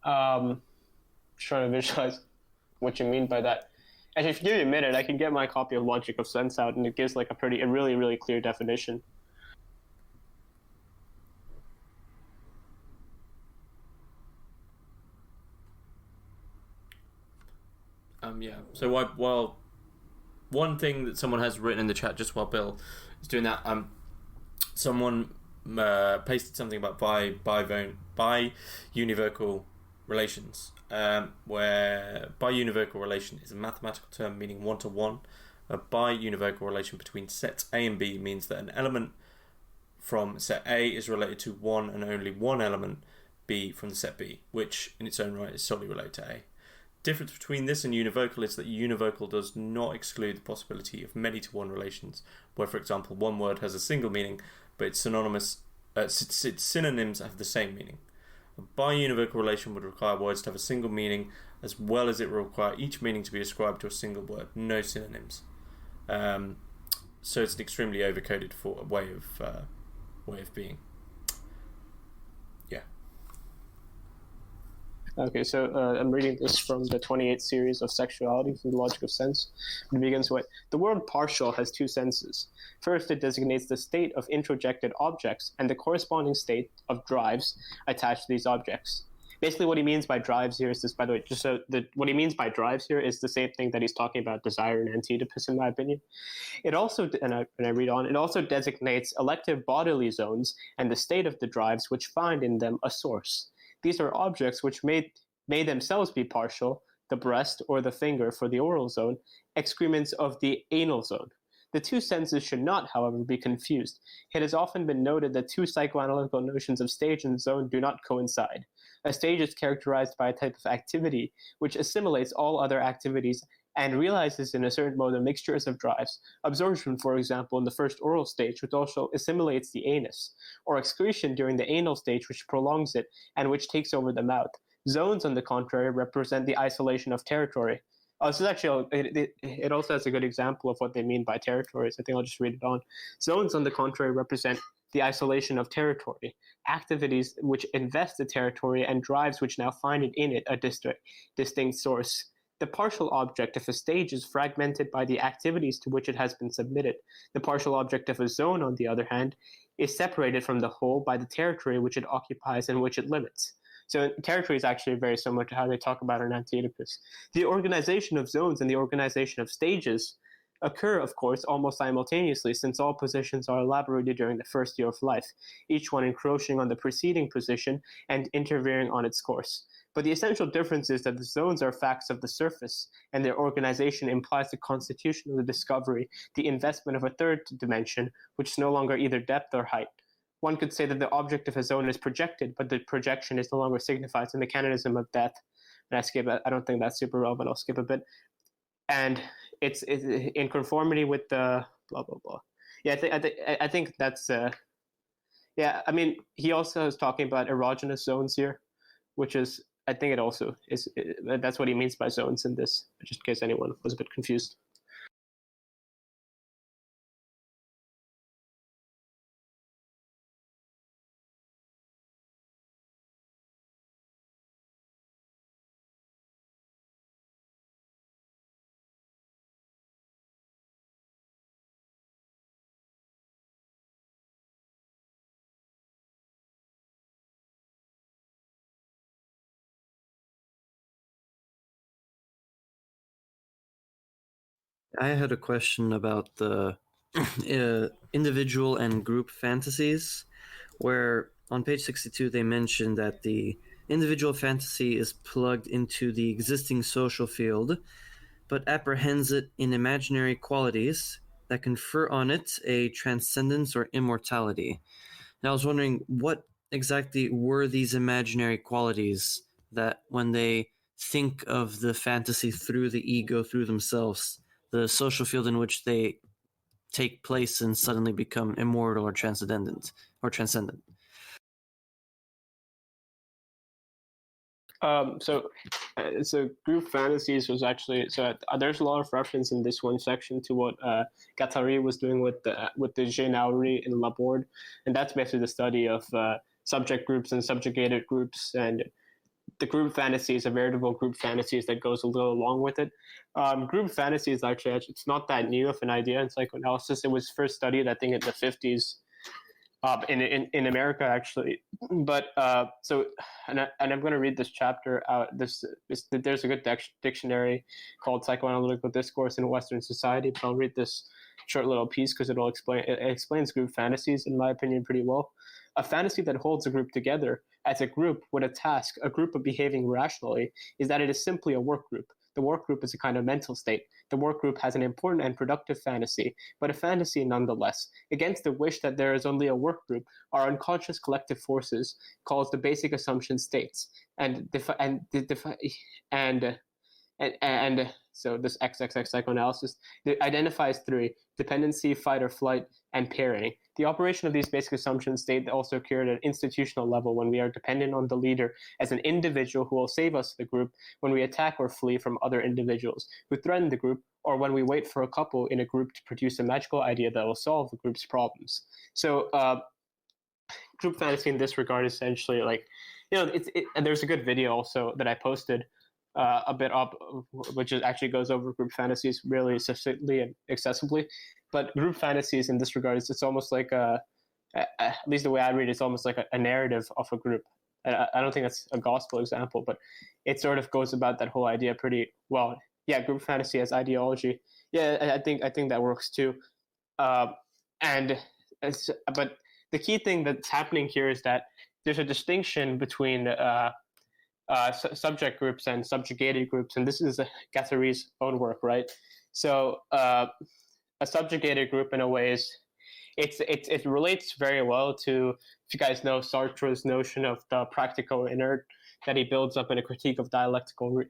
trying to visualize what you mean by that. Actually, if you give me a minute, I can get my copy of Logic of Sense out, and it gives like a really, really clear definition. Yeah. So while one thing that someone has written in the chat just while Bill is doing that, someone pasted something about biunivocal relations, where biunivocal relation is a mathematical term meaning one-to-one. A biunivocal relation between sets A and B means that an element from set A is related to one and only one element B from the set B, which in its own right is solely related to A. Difference between this and univocal is that univocal does not exclude the possibility of many-to-one relations, where, for example, one word has a single meaning, but its synonyms have the same meaning. A biunivocal relation would require words to have a single meaning, as well as it would require each meaning to be ascribed to a single word, no synonyms. So it's an extremely overcoded way of being. Yeah. Okay, so I'm reading this from the 28th series of Sexuality from the Logic of Sense. It begins with, the word partial has two senses. First, it designates the state of introjected objects and the corresponding state of drives attached to these objects. Basically, what he means by drives here is this, by the way, what he means by drives here is the same thing that he's talking about desire and Anti-Oedipus, in my opinion. It also, and I read on, it also designates elective bodily zones and the state of the drives which find in them a source. These are objects which may themselves be partial, the breast or the finger for the oral zone, excrements of the anal zone. The two senses should not, however, be confused. It has often been noted that two psychoanalytical notions of stage and zone do not coincide. A stage is characterized by a type of activity which assimilates all other activities and realizes in a certain mode the mixtures of drives. Absorption, for example, in the first oral stage, which also assimilates the anus, or excretion during the anal stage, which prolongs it and which takes over the mouth. Zones, on the contrary, represent the isolation of territory. This is actually, it also has a good example of what they mean by territories. I think I'll just read it on. Zones, on the contrary, represent the isolation of territory, activities which invest the territory, and drives which now find it in it a distinct source. The partial object of a stage is fragmented by the activities to which it has been submitted. The partial object of a zone, on the other hand, is separated from the whole by the territory which it occupies and which it limits. So territory is actually very similar to how they talk about in Anti-Oedipus. The organization of zones and the organization of stages occur, of course, almost simultaneously, since all positions are elaborated during the first year of life, each one encroaching on the preceding position and interfering on its course. But the essential difference is that the zones are facts of the surface, and their organization implies the constitution of the discovery, the investment of a third dimension, which is no longer either depth or height. One could say that the object of a zone is projected, but the projection is no longer signifies the mechanism of death. And I don't think that's super relevant. I'll skip a bit. And it's in conformity with the blah blah blah. Yeah, I think that's yeah. I mean, he also is talking about erogenous zones here, which is, I think it also is. That's what he means by zones in this, just in case anyone was a bit confused. I had a question about the individual and group fantasies, where on page 62 they mentioned that the individual fantasy is plugged into the existing social field, but apprehends it in imaginary qualities that confer on it a transcendence or immortality. And I was wondering, what exactly were these imaginary qualities that when they think of the fantasy through the ego, through themselves, the social field in which they take place and suddenly become immortal or transcendent? So group fantasies was actually, there's a lot of reference in this one section to what Guattari was doing with the Gilles in Laborde, and that's basically the study of subject groups and subjugated groups, and the group fantasy is a veritable group fantasies that goes a little along with it. Group fantasy is actually, it's not that new of an idea in psychoanalysis. It was first studied, I think, in the 50s. In America, actually, but I'm going to read this chapter out. There's a good dictionary called Psychoanalytical Discourse in Western Society, but I'll read this short little piece because it explains group fantasies, in my opinion, pretty well. A fantasy that holds a group together as a group with a task, a group of behaving rationally, is that it is simply a work group. The work group is a kind of mental state. The work group has an important and productive fantasy, but a fantasy nonetheless. Against the wish that there is only a work group, our unconscious collective forces calls the basic assumption states, and so this XXX psychoanalysis identifies three: dependency, fight or flight, and pairing. The operation of these basic assumptions state also occur at an institutional level when we are dependent on the leader as an individual who will save us the group, when we attack or flee from other individuals who threaten the group, or when we wait for a couple in a group to produce a magical idea that will solve the group's problems. So group fantasy in this regard is essentially and there's a good video also that I posted a bit up, which actually goes over group fantasies really succinctly and accessibly. But group fantasies in this regard it's almost like at least the way I read it, it's almost like a narrative of a group. I don't think that's a gospel example, but it sort of goes about that whole idea pretty well. Yeah, group fantasy as ideology. Yeah, I think that works too. But the key thing that's happening here is that there's a distinction between subject groups and subjugated groups, and this is Guattari's own work, right? So a subjugated group, in a way, it relates very well to, if you guys know Sartre's notion of the practical inert that he builds up in a critique of dialectical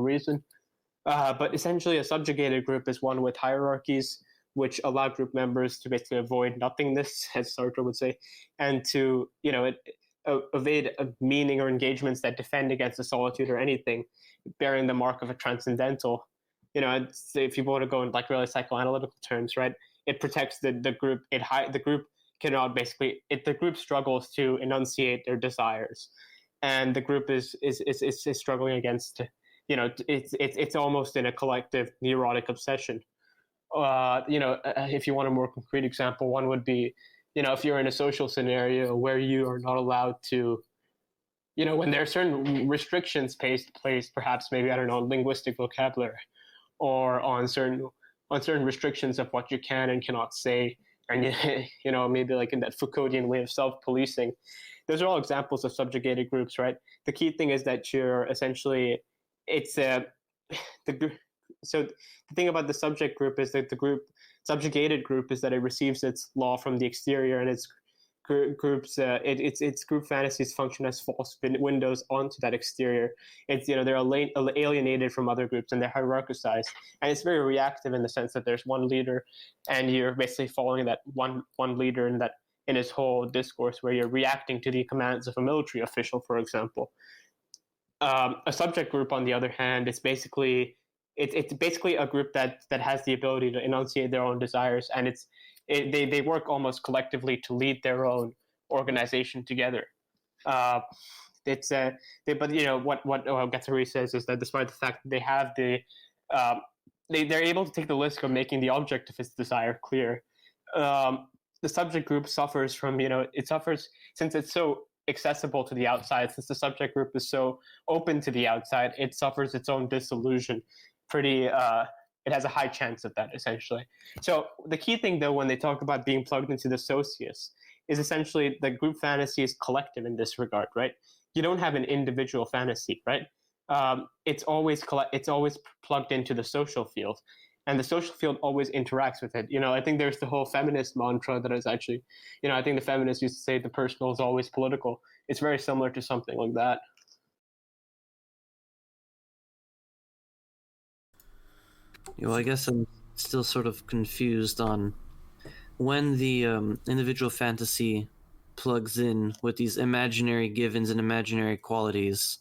reason. But essentially, a subjugated group is one with hierarchies, which allow group members to basically avoid nothingness, as Sartre would say, and to evade meaning or engagements that defend against the solitude or anything, bearing the mark of a transcendental. If you want to go in really psychoanalytical terms, right? it protects the group. The group cannot basically. The group struggles to enunciate their desires, and the group is struggling against. It's almost in a collective neurotic obsession. If you want a more concrete example, one would be, if you're in a social scenario where you are not allowed to, when there are certain restrictions placed, perhaps maybe, I don't know, linguistic vocabulary, or on certain restrictions of what you can and cannot say, and maybe like in that Foucauldian way of self-policing. Those are all examples of subjugated groups, right? The key thing is that you're essentially, so the thing about the subject group is that the subjugated group is that it receives its law from the exterior, and its group fantasies function as false windows onto that exterior. They're alienated from other groups, and they're hierarchicized, and it's very reactive in the sense that there's one leader, and you're basically following that one leader in his whole discourse, where you're reacting to the commands of a military official, for example. A subject group, on the other hand, is basically a group that has the ability to enunciate their own desires, and they work almost collectively to lead their own organization together. What Guattari says is that despite the fact that they have they're able to take the risk of making the object of its desire clear. The subject group suffers from, since it's so accessible to the outside, since the subject group is so open to the outside, it suffers its own dissolution. It has a high chance of that, essentially. So the key thing, though, when they talk about being plugged into the socious, is essentially the group fantasy is collective in this regard, right? You don't have an individual fantasy, right? It's always plugged into the social field, and the social field always interacts with it. I think there's the whole feminist mantra that is actually, I think the feminists used to say the personal is always political. It's very similar to something like that. Well, I guess I'm still sort of confused on when the individual fantasy plugs in with these imaginary givens and imaginary qualities.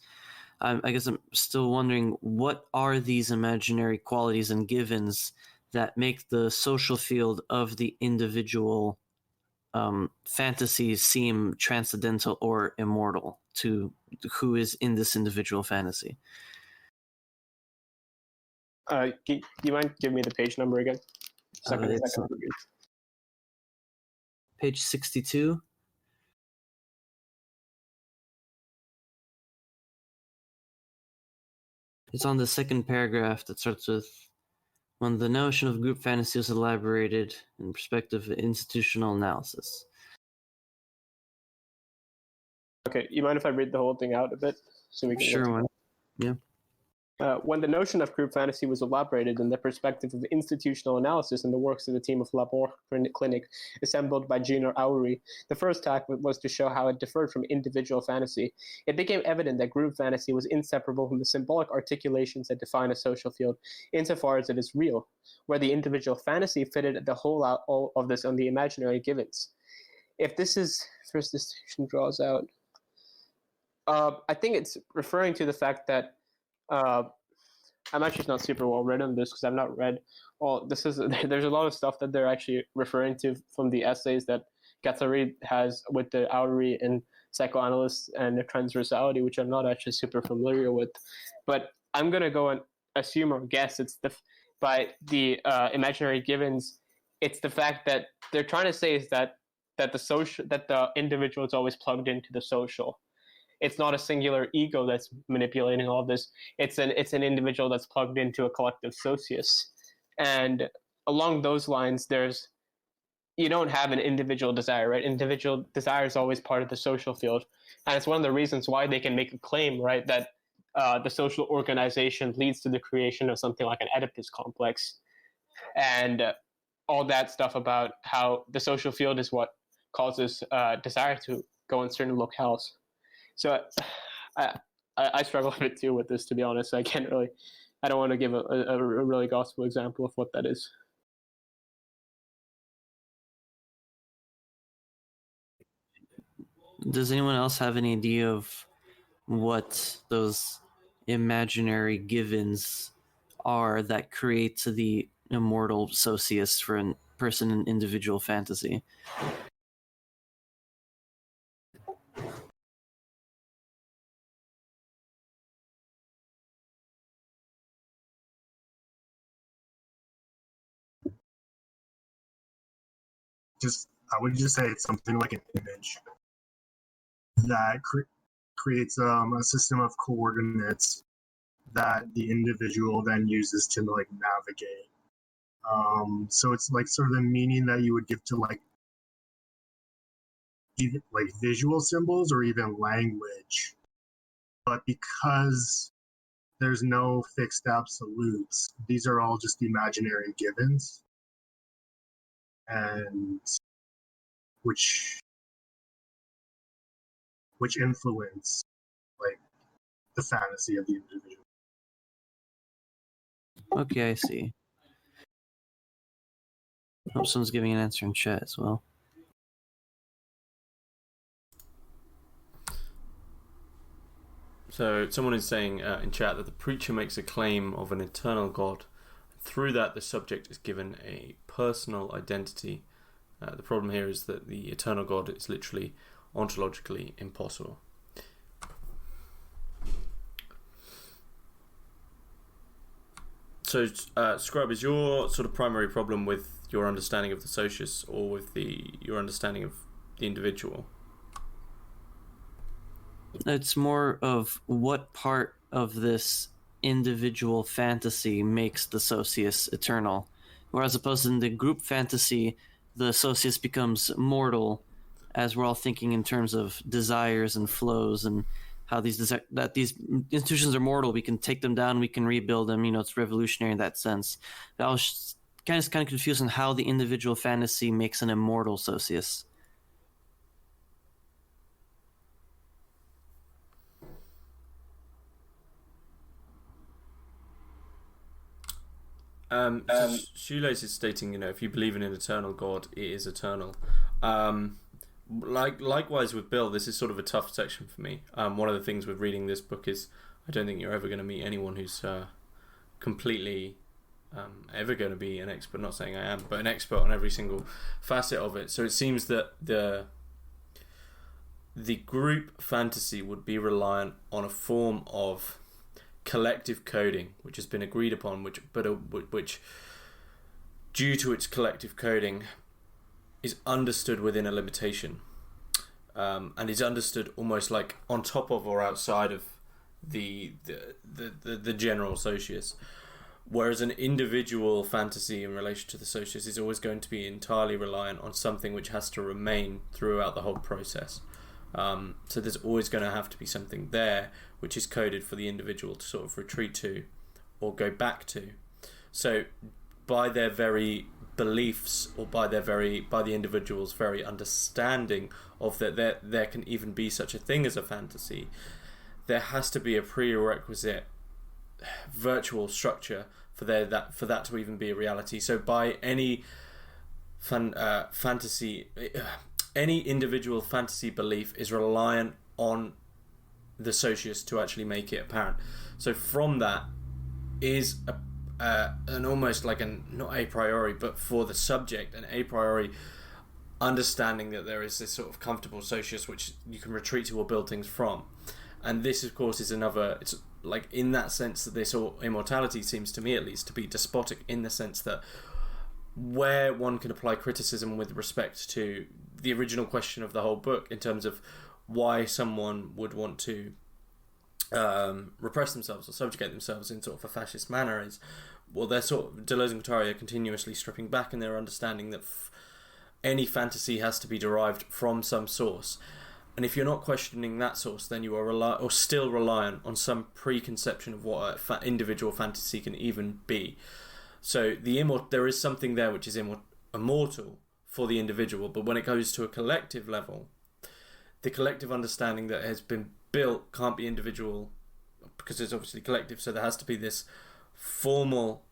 I guess I'm still wondering, what are these imaginary qualities and givens that make the social field of the individual fantasy seem transcendental or immortal to who is in this individual fantasy? Do you mind giving me the page number again? Page 62. It's on the second paragraph that starts with, when the notion of group fantasy was elaborated in perspective of institutional analysis. Okay, you mind if I read the whole thing out a bit? So we can Sure. Yeah. When the notion of group fantasy was elaborated in the perspective of institutional analysis in the works of the team of Labor Clinic, assembled by Gino Auri, the first task was to show how it differed from individual fantasy. It became evident that group fantasy was inseparable from the symbolic articulations that define a social field, insofar as it is real, where the individual fantasy fitted the whole out all of this on the imaginary givens. If this is first distinction draws out, I think it's referring to the fact that I'm actually not super well read on this because I've not read all. There's a lot of stuff that they're actually referring to from the essays that Guattari has with the Auri and psychoanalysts and the transversality, which I'm not actually super familiar with. But I'm gonna go and assume or guess it's by the imaginary givens. It's the fact that they're trying to say is that the individual is always plugged into the social. It's not a singular ego that's manipulating all of this. It's an individual that's plugged into a collective socius. And along those lines, you don't have an individual desire, right? Individual desire is always part of the social field. And it's one of the reasons why they can make a claim, right, that the social organization leads to the creation of something like an Oedipus complex. And all that stuff about how the social field is what causes desire to go in certain locales. So I struggle a bit too with this, to be honest. I don't want to give a really gospel example of what that is. Does anyone else have any idea of what those imaginary givens are that create the immortal socius for a person and individual fantasy. I would just say it's something like an image that creates a system of coordinates that the individual then uses to like navigate. So it's like sort of the meaning that you would give to like even like visual symbols or even language. But because there's no fixed absolutes, these are all just imaginary givens, and which influence like the fantasy of the individual. Okay, I see. Hope someone's giving an answer in chat as well. So someone is saying in chat that the preacher makes a claim of an eternal God. Through that, the subject is given a personal identity. The problem here is that the eternal God is literally ontologically impossible. So, Scrub, is your sort of primary problem with your understanding of the socious, or with your understanding of the individual? It's more of what part of this individual fantasy makes the socius eternal. Whereas opposed in the group fantasy, the socius becomes mortal, as we're all thinking in terms of desires and flows, and how these institutions are mortal. We can take them down, we can rebuild them. It's revolutionary in that sense. But I was kind of confused on how the individual fantasy makes an immortal socius. Gilles is stating, if you believe in an eternal God, it is eternal. Likewise with Bill, this is sort of a tough section for me. One of the things with reading this book is I don't think you're ever going to meet anyone who's completely ever going to be an expert. Not saying I am, but an expert on every single facet of it. So it seems that the group fantasy would be reliant on a form of collective coding, which has been agreed upon, which due to its collective coding is understood within a limitation, and is understood almost like on top of or outside of the general socius, whereas an individual fantasy in relation to the socius is always going to be entirely reliant on something which has to remain throughout the whole process. So there's always going to have to be something there which is coded for the individual to sort of retreat to or go back to. So by their very beliefs, or by the individual's very understanding of that there can even be such a thing as a fantasy, there has to be a prerequisite virtual structure for that to even be a reality. So by any fantasy, any individual fantasy belief is reliant on the socius to actually make it apparent. So from that is an almost like not a priori, but for the subject, an a priori understanding that there is this sort of comfortable socius which you can retreat to or build things from. And this, of course, is another. It's like in that sense that this immortality seems to me, at least, to be despotic in the sense that where one can apply criticism with respect to the original question of the whole book in terms of why someone would want to repress themselves or subjugate themselves in sort of a fascist manner is, well, they're sort of, Deleuze and Guattari are continuously stripping back in their understanding that any fantasy has to be derived from some source. And if you're not questioning that source, then you are still reliant on some preconception of what an individual fantasy can even be. So there is something there which is immortal for the individual, but when it goes to a collective level, the collective understanding that has been built can't be individual because it's obviously collective. So there has to be this formal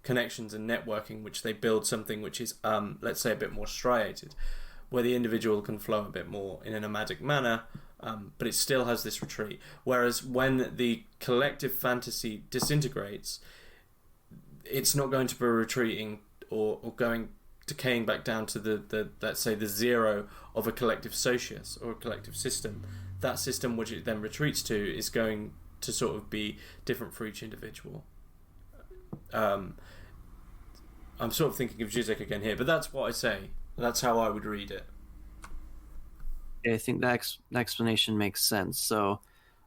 connections and networking which they build something which is, let's say, a bit more striated, where the individual can flow a bit more in a nomadic manner, but it still has this retreat. Whereas when the collective fantasy disintegrates, it's not going to be retreating or going decaying back down to the let's say the zero of a collective socius or a collective system, that system which it then retreats to is going to sort of be different for each individual. I'm sort of thinking of Zizek again here, but that's what I say. That's how I would read it. I think that explanation makes sense. So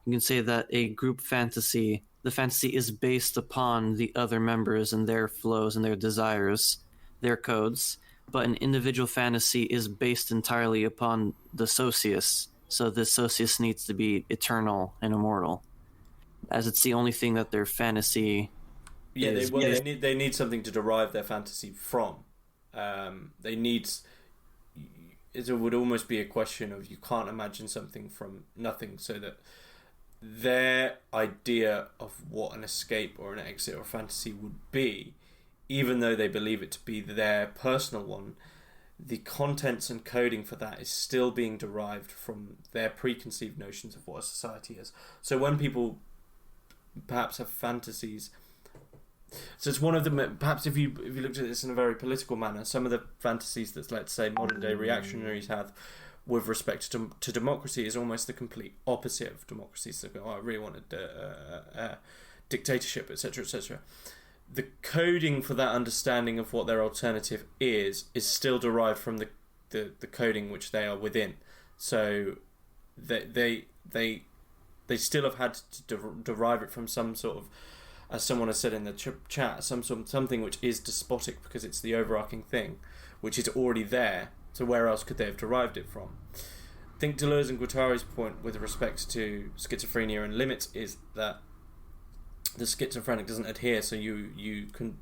you can say that a group fantasy, the fantasy is based upon the other members and their flows and their desires, their codes, but an individual fantasy is based entirely upon the socius. So the socius needs to be eternal and immortal, as it's the only thing that their fantasy is. They need something to derive their fantasy from. They need... It would almost be a question of you can't imagine something from nothing, so that their idea of what an escape or an exit or fantasy would be, even though they believe it to be their personal one, the contents and coding for that is still being derived from their preconceived notions of what a society is. So when people perhaps have fantasies, so it's one of them. Perhaps if you looked at this in a very political manner, some of the fantasies that, let's say, modern day reactionaries have with respect to democracy is almost the complete opposite of democracy. So, I really wanted a dictatorship, etc., etc. The coding for that understanding of what their alternative is still derived from the coding which they are within. So they still have had to derive it from some sort of, as someone has said in the chat, something which is despotic because it's the overarching thing, which is already there. So where else could they have derived it from? I think Deleuze and Guattari's point with respect to schizophrenia and limits is that the schizophrenic doesn't adhere, so you can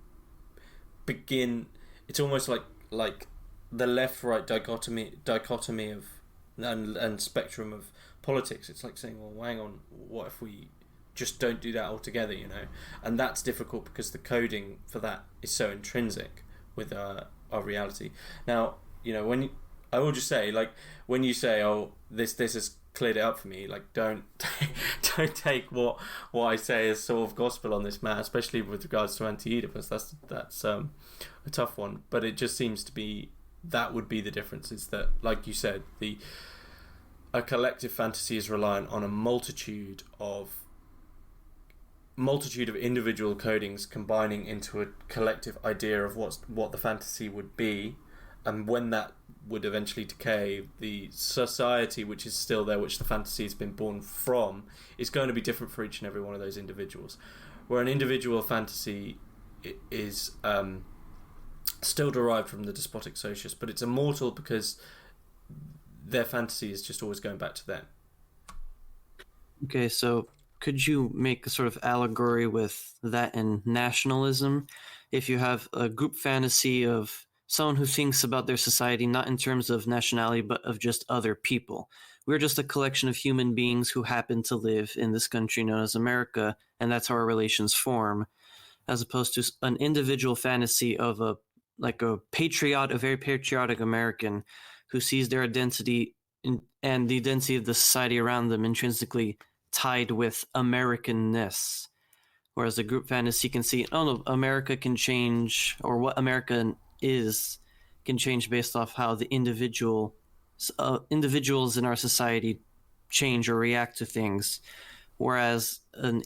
begin. It's almost like the left-right dichotomy of and spectrum of politics. It's like saying, well, hang on, what if we just don't do that altogether, and that's difficult because the coding for that is so intrinsic with our reality. Now, when I will just say, like, when you say, oh, this has cleared it up for me, like, don't take what I say as sort of gospel on this matter, especially with regards to Anti-Oedipus. That's a tough one, but it just seems to be that would be the difference, is that, like you said, a collective fantasy is reliant on a multitude of individual codings combining into a collective idea of what the fantasy would be, and when that would eventually decay, the society which is still there, which the fantasy has been born from, is going to be different for each and every one of those individuals. Where an individual fantasy is still derived from the despotic socius, but it's immortal because their fantasy is just always going back to them. Okay, so could you make a sort of allegory with that in nationalism? If you have a group fantasy of someone who thinks about their society not in terms of nationality, but of just other people. We're just a collection of human beings who happen to live in this country known as America, and that's how our relations form, as opposed to an individual fantasy of a very patriotic American who sees their identity and the identity of the society around them intrinsically tied with Americanness. Whereas the group fantasy can see, oh no, America can change, or what America is can change based off how the individuals in our society change or react to things. Whereas an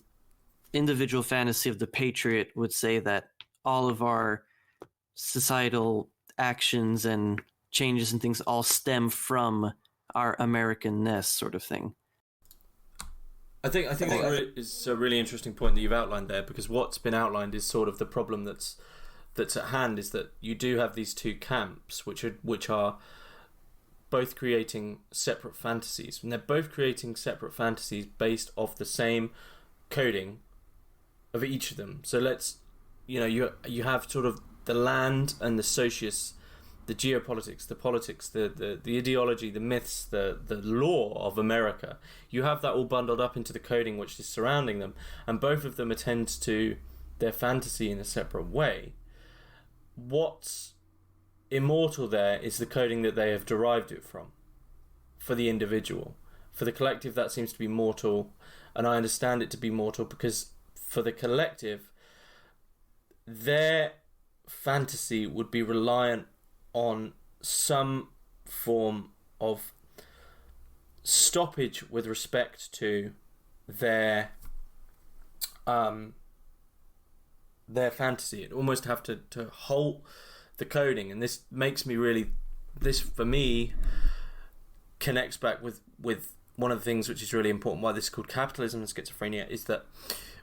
individual fantasy of the patriot would say that all of our societal actions and changes and things all stem from our Americanness, sort of thing. I think that is a really interesting point that you've outlined there, because what's been outlined is sort of the problem that's at hand, is that you do have these two camps which are both creating separate fantasies, and they're both creating separate fantasies based off the same coding of each of them. So you have sort of the land and the socius, the geopolitics, the politics, the ideology, the myths, the law of America. You have that all bundled up into the coding which is surrounding them, and both of them attend to their fantasy in a separate way. What's immortal there is the coding that they have derived it from. For the individual, for the collective, that seems to be mortal, and I understand it to be mortal because for the collective, their fantasy would be reliant on some form of stoppage with respect to their fantasy. It almost have to halt the coding, and this makes me really, this for me connects back with one of the things which is really important why this is called Capitalism and Schizophrenia, is that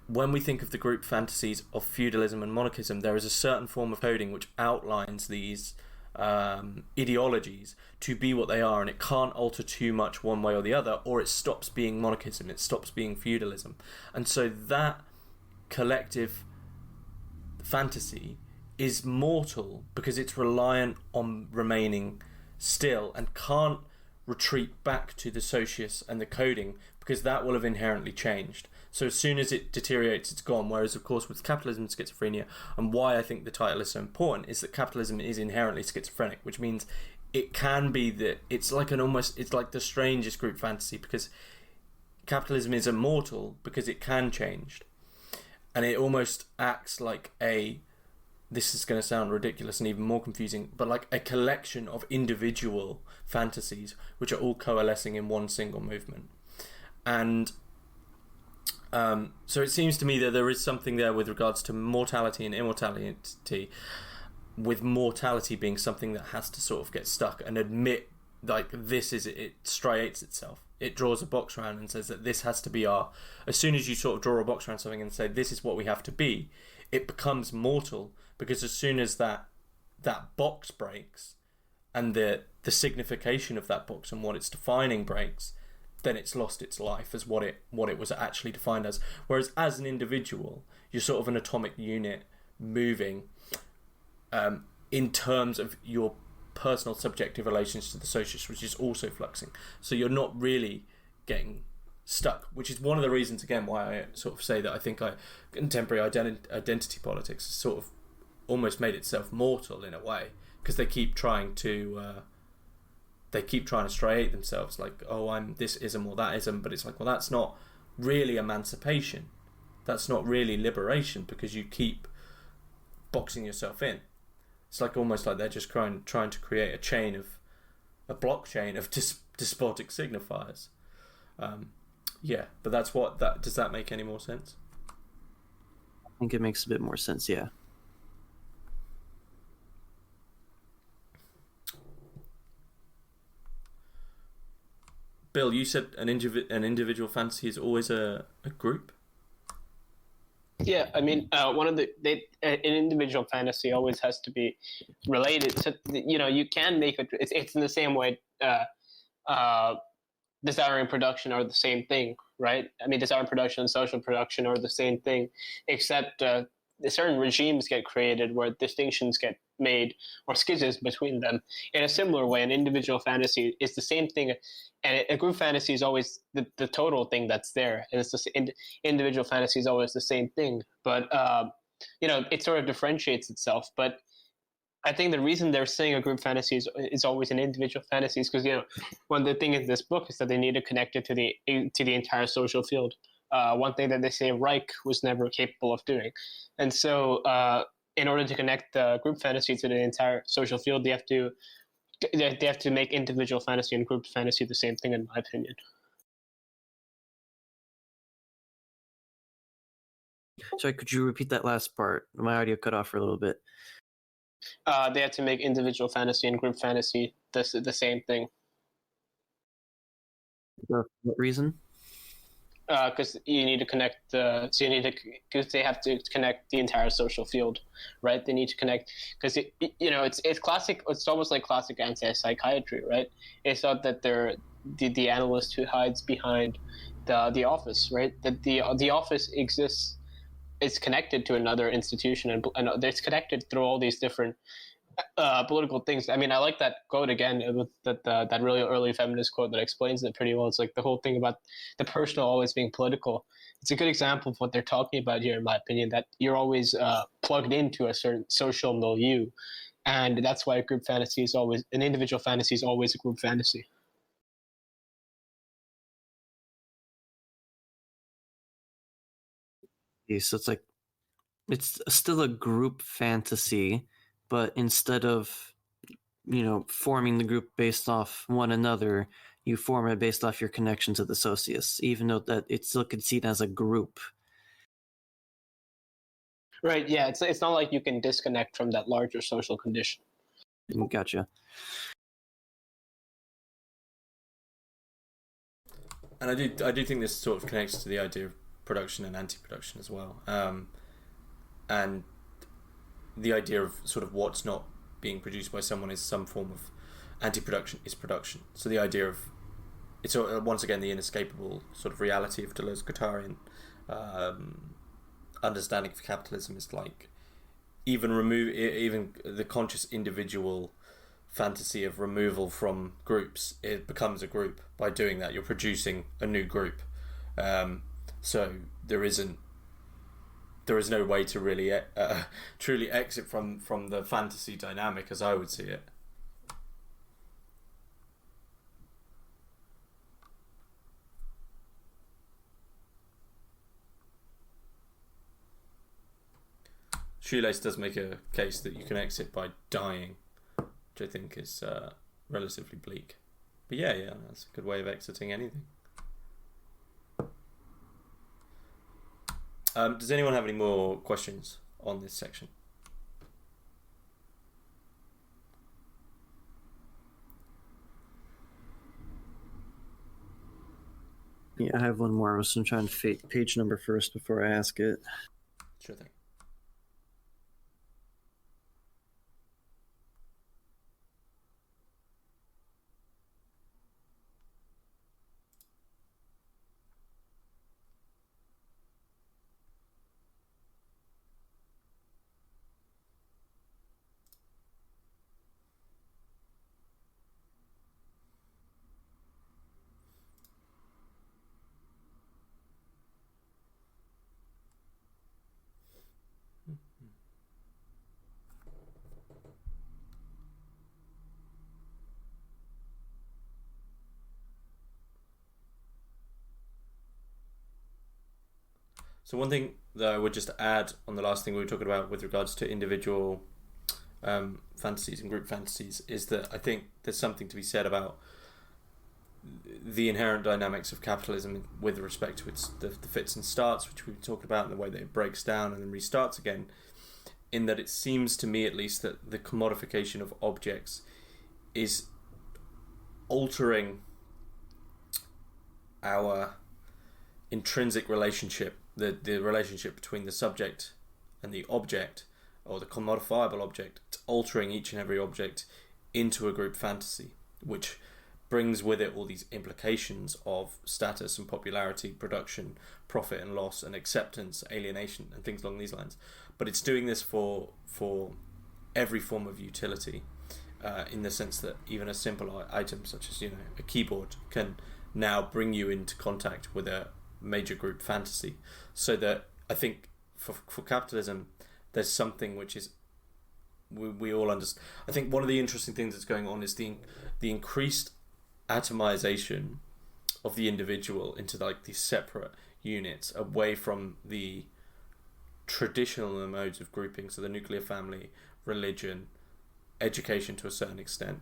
when we think of the group fantasies of feudalism and monarchism, there is a certain form of coding which outlines these ideologies to be what they are, and it can't alter too much one way or the other, or it stops being monarchism, it stops being feudalism. And so that collective fantasy is mortal because it's reliant on remaining still and can't retreat back to the socious and the coding, because that will have inherently changed. So as soon as it deteriorates, it's gone. Whereas, of course, with Capitalism and Schizophrenia, and why I think the title is so important, is that capitalism is inherently schizophrenic, which means it can be that it's like it's like the strangest group fantasy, because capitalism is immortal because it can change, and it almost acts like this is going to sound ridiculous and even more confusing, but like a collection of individual fantasies which are all coalescing in one single movement. And so it seems to me that there is something there with regards to mortality and immortality, with mortality being something that has to sort of get stuck and admit, like, this is it striates itself. It draws a box around and says that this has to be as soon as you sort of draw a box around something and say this is what we have to be, it becomes mortal, because as soon as that box breaks and the signification of that box and what it's defining breaks, then it's lost its life as what it was actually defined as. Whereas as an individual, you're sort of an atomic unit moving in terms of your personal subjective relations to the socious, which is also fluxing. So you're not really getting stuck, which is one of the reasons, again, why I sort of say that I think contemporary identity politics has sort of almost made itself mortal in a way, because they keep trying to striate themselves, like, oh, I'm this ism or that ism, but it's like, well, that's not really emancipation, that's not really liberation, because you keep boxing yourself in. It's like almost like they're just trying to create a blockchain of despotic signifiers. Yeah, but does that make any more sense? I think it makes a bit more sense, yeah. Bill, you said an individual fantasy is always a group? Yeah, I mean, an individual fantasy always has to be related to, you can make it's in the same way desire and production are the same thing, right? I mean, desire and production and social production are the same thing, except certain regimes get created where distinctions get made, or schisms between them. In a similar way, an individual fantasy is the same thing, and a group fantasy is always the total thing that's there, and it's individual fantasy is always the same thing. But it sort of differentiates itself. But I think the reason they're saying a group fantasy is always an individual fantasy is because one of the things in this book is that they need to connect it to the entire social field. One thing that they say Reich was never capable of doing, and so in order to connect the group fantasy to the entire social field, they have to make individual fantasy and group fantasy the same thing, in my opinion. Sorry, could you repeat that last part? My audio cut off for a little bit. They have to make individual fantasy and group fantasy the same thing. For what reason? Because you need to connect because they have to connect the entire social field, right? They need to connect because it's classic. It's almost like classic anti-psychiatry, right? It's not that they're the analyst who hides behind the office, right? That the office exists. It's connected to another institution, and it's connected through all these different political things. I mean, I like that quote again, with that really early feminist quote that explains it pretty well. It's like the whole thing about the personal always being political. It's a good example of what they're talking about here, in my opinion, that you're always plugged into a certain social milieu. And that's why an individual fantasy is always a group fantasy. So it's still a group fantasy, but instead of forming the group based off one another. You form it based off your connection to the socius, even though that it's still conceived as a group. Right, yeah, it's not like you can disconnect from that larger social condition. Gotcha. And I do think this sort of connects to the idea of production and anti-production as well, and the idea of sort of what's not being produced by someone is some form of anti-production is production. So the idea of it's once again the inescapable sort of reality of Deleuze Guattarian understanding of capitalism is like even the conscious individual fantasy of removal from groups. It becomes a group. By doing that, you're producing a new group. So there is no way to really truly exit from the fantasy dynamic, as I would see it. Gilles does make a case that you can exit by dying, which I think is relatively bleak. But yeah, that's a good way of exiting anything. Does anyone have any more questions on this section? Yeah, I have one more. I was trying to page number first before I ask it. Sure thing. So one thing that I would just add on the last thing we were talking about with regards to individual fantasies and group fantasies is that I think there's something to be said about the inherent dynamics of capitalism with respect to the fits and starts, which we've talked about, and the way that it breaks down and then restarts again, in that it seems to me at least that the commodification of objects is altering our intrinsic relationship, the relationship between the subject and the object, or the commodifiable object. It's altering each and every object into a group fantasy, which brings with it all these implications of status and popularity, production, profit and loss, and acceptance, alienation, and things along these lines. But it's doing this for every form of utility, in the sense that even a simple item such as a keyboard can now bring you into contact with a major group fantasy. So that I think for capitalism, there's something which is we all understand. I think one of the interesting things that's going on is the increased atomization of the individual into like these separate units away from the traditional modes of grouping, so the nuclear family, religion, education to a certain extent.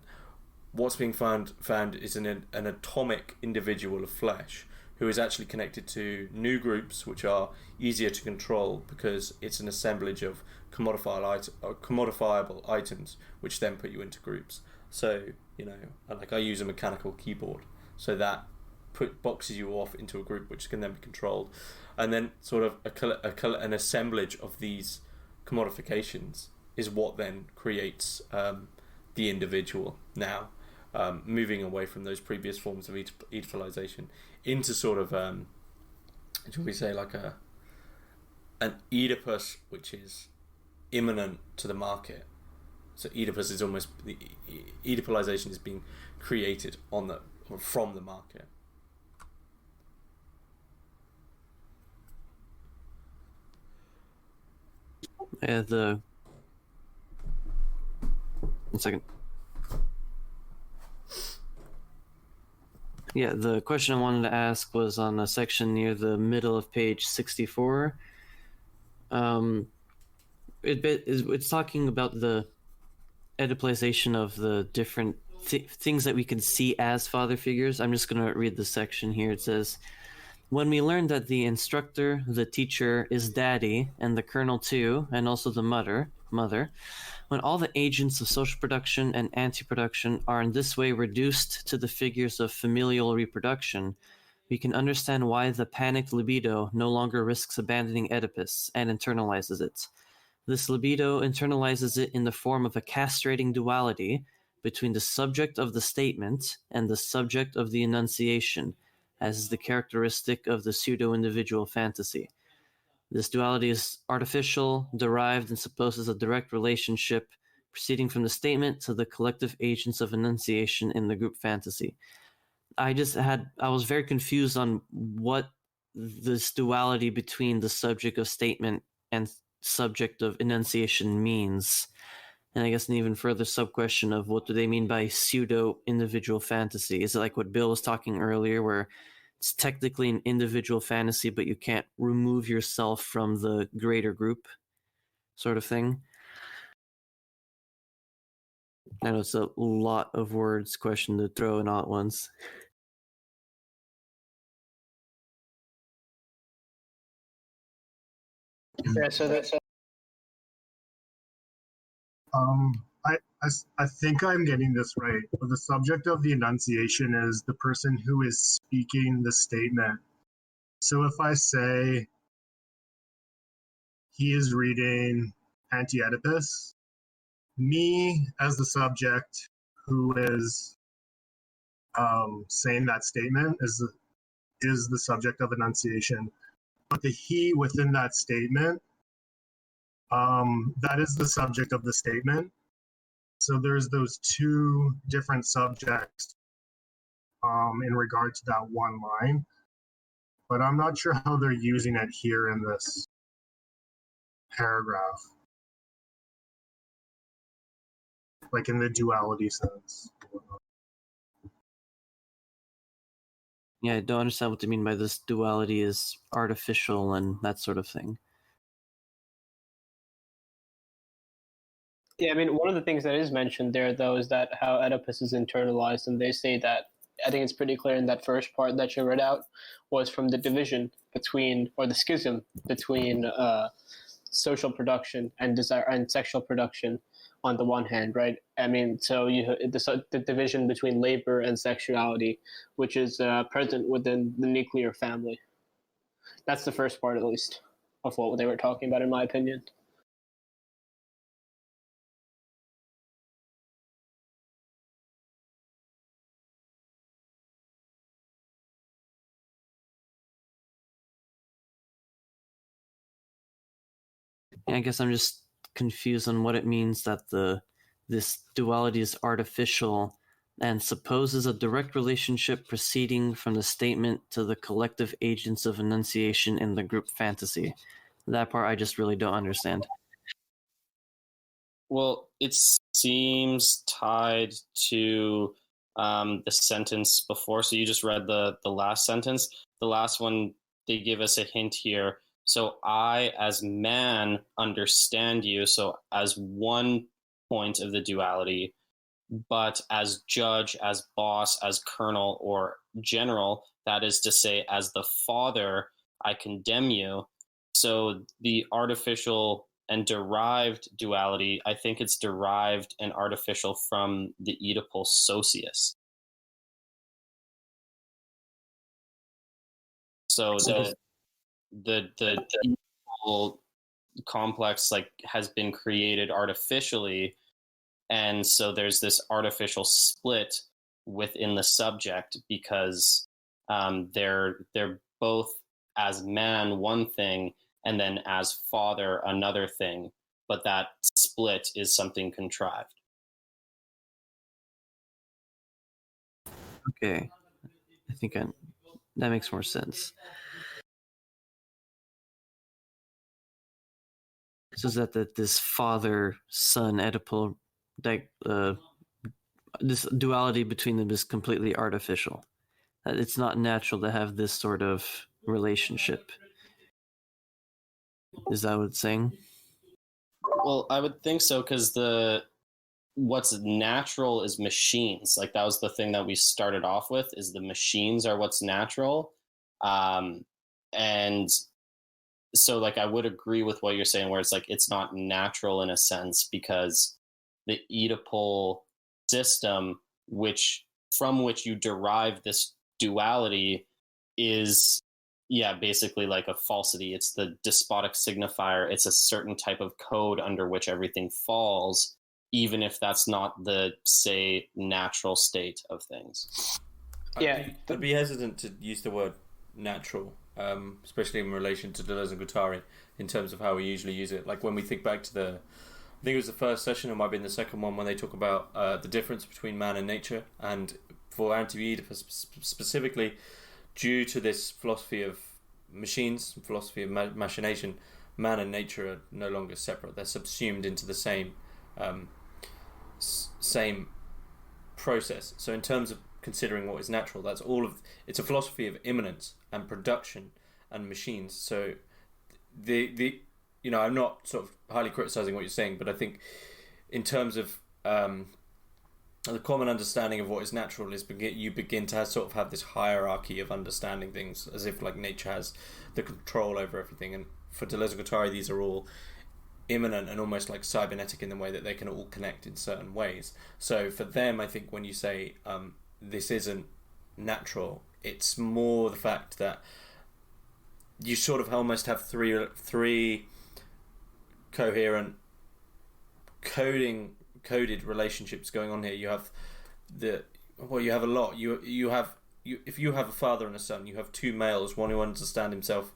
What's being found is an atomic individual of flesh who is actually connected to new groups which are easier to control because it's an assemblage of commodifiable items which then put you into groups. So, like I use a mechanical keyboard, so that boxes you off into a group which can then be controlled. And then sort of an assemblage of these commodifications is what then creates the individual now, moving away from those previous forms of Oedipalization into sort of, shall we say, like an Oedipus which is imminent to the market. So Oedipus is almost, the Oedipalization is being created from the market. One second. Yeah, the question I wanted to ask was on a section near the middle of page 64. It's talking about the Oedipalization of the different things that we can see as father figures. I'm just going to read the section here. It says, when we learn that the instructor, the teacher, is daddy, and the colonel too, and also the mother, when all the agents of social production and anti-production are in this way reduced to the figures of familial reproduction, we can understand why the panicked libido no longer risks abandoning Oedipus and internalizes it. This libido internalizes it in the form of a castrating duality between the subject of the statement and the subject of the enunciation, as is the characteristic of the pseudo-individual fantasy. This duality is artificial, derived, and supposes a direct relationship proceeding from the statement to the collective agents of enunciation in the group fantasy. I was very confused on what this duality between the subject of statement and subject of enunciation means. And I guess an even further sub-question of what do they mean by pseudo-individual fantasy? Is it like what Bill was talking earlier, where it's technically an individual fantasy, but you can't remove yourself from the greater group sort of thing? I know it's a lot of words question to throw in all at once. Yeah, so that's I think I'm getting this right. But the subject of the enunciation is the person who is speaking the statement. So if I say he is reading Anti-Oedipus, me as the subject who is saying that statement is the subject of enunciation. But the he within that statement, that is the subject of the statement. So there's those two different subjects in regard to that one line. But I'm not sure how they're using it here in this paragraph, like in the duality sense. Yeah, I don't understand what they mean by this duality is artificial and that sort of thing. Yeah, I mean, one of the things that is mentioned there, though, is that how Oedipus is internalized, and they say that, I think it's pretty clear in that first part that you read out, was from the division between, or the schism between social production and desire and sexual production on the one hand, right? I mean, so the division between labor and sexuality, which is present within the nuclear family. That's the first part, at least, of what they were talking about, in my opinion. I guess I'm just confused on what it means that this duality is artificial and supposes a direct relationship proceeding from the statement to the collective agents of enunciation in the group fantasy. That part I just really don't understand. Well, it seems tied to the sentence before. So you just read the last sentence. The last one, they give us a hint here. So I, as man, understand you. So as one point of the duality, but as judge, as boss, as colonel, or general, that is to say, as the father, I condemn you. So the artificial and derived duality, I think it's derived and artificial from the Oedipal socious. So the Oedipal complex like has been created artificially, and so there's this artificial split within the subject because they're both as man one thing and then as father another thing, but that split is something contrived. Okay, I think that makes more sense. So is that this father-son Oedipal, this duality between them is completely artificial. It's not natural to have this sort of relationship. Is that what it's saying? Well, I would think so, because the what's natural is machines. Like that was the thing that we started off with, is the machines are what's natural. And so like I would agree with what you're saying, where it's like it's not natural in a sense, because the Oedipal system, from which you derive this duality, is basically like a falsity. It's the despotic signifier. It's a certain type of code under which everything falls, even if that's not the, say, natural state of things. I'd be hesitant to use the word natural, especially in relation to Deleuze and Guattari, in terms of how we usually use it. Like when we think back to I think it was the first session, it might be in the second one, when they talk about the difference between man and nature. And for Anti-Oedipus specifically, due to this philosophy of machines, philosophy of machination, man and nature are no longer separate. They're subsumed into the same process. So in terms of considering what is natural, it's a philosophy of immanence and production and machines. So I'm not sort of highly criticizing what you're saying, but I think in terms of the common understanding of what is natural is you begin to have this hierarchy of understanding things, as if like nature has the control over everything. And for Deleuze and Guattari, these are all immanent and almost like cybernetic in the way that they can all connect in certain ways. So for them, I think when you say this isn't natural, it's more the fact that you sort of almost have three coherent coded relationships going on here. You have you have a lot. If you have a father and a son, you have two males, one who understands himself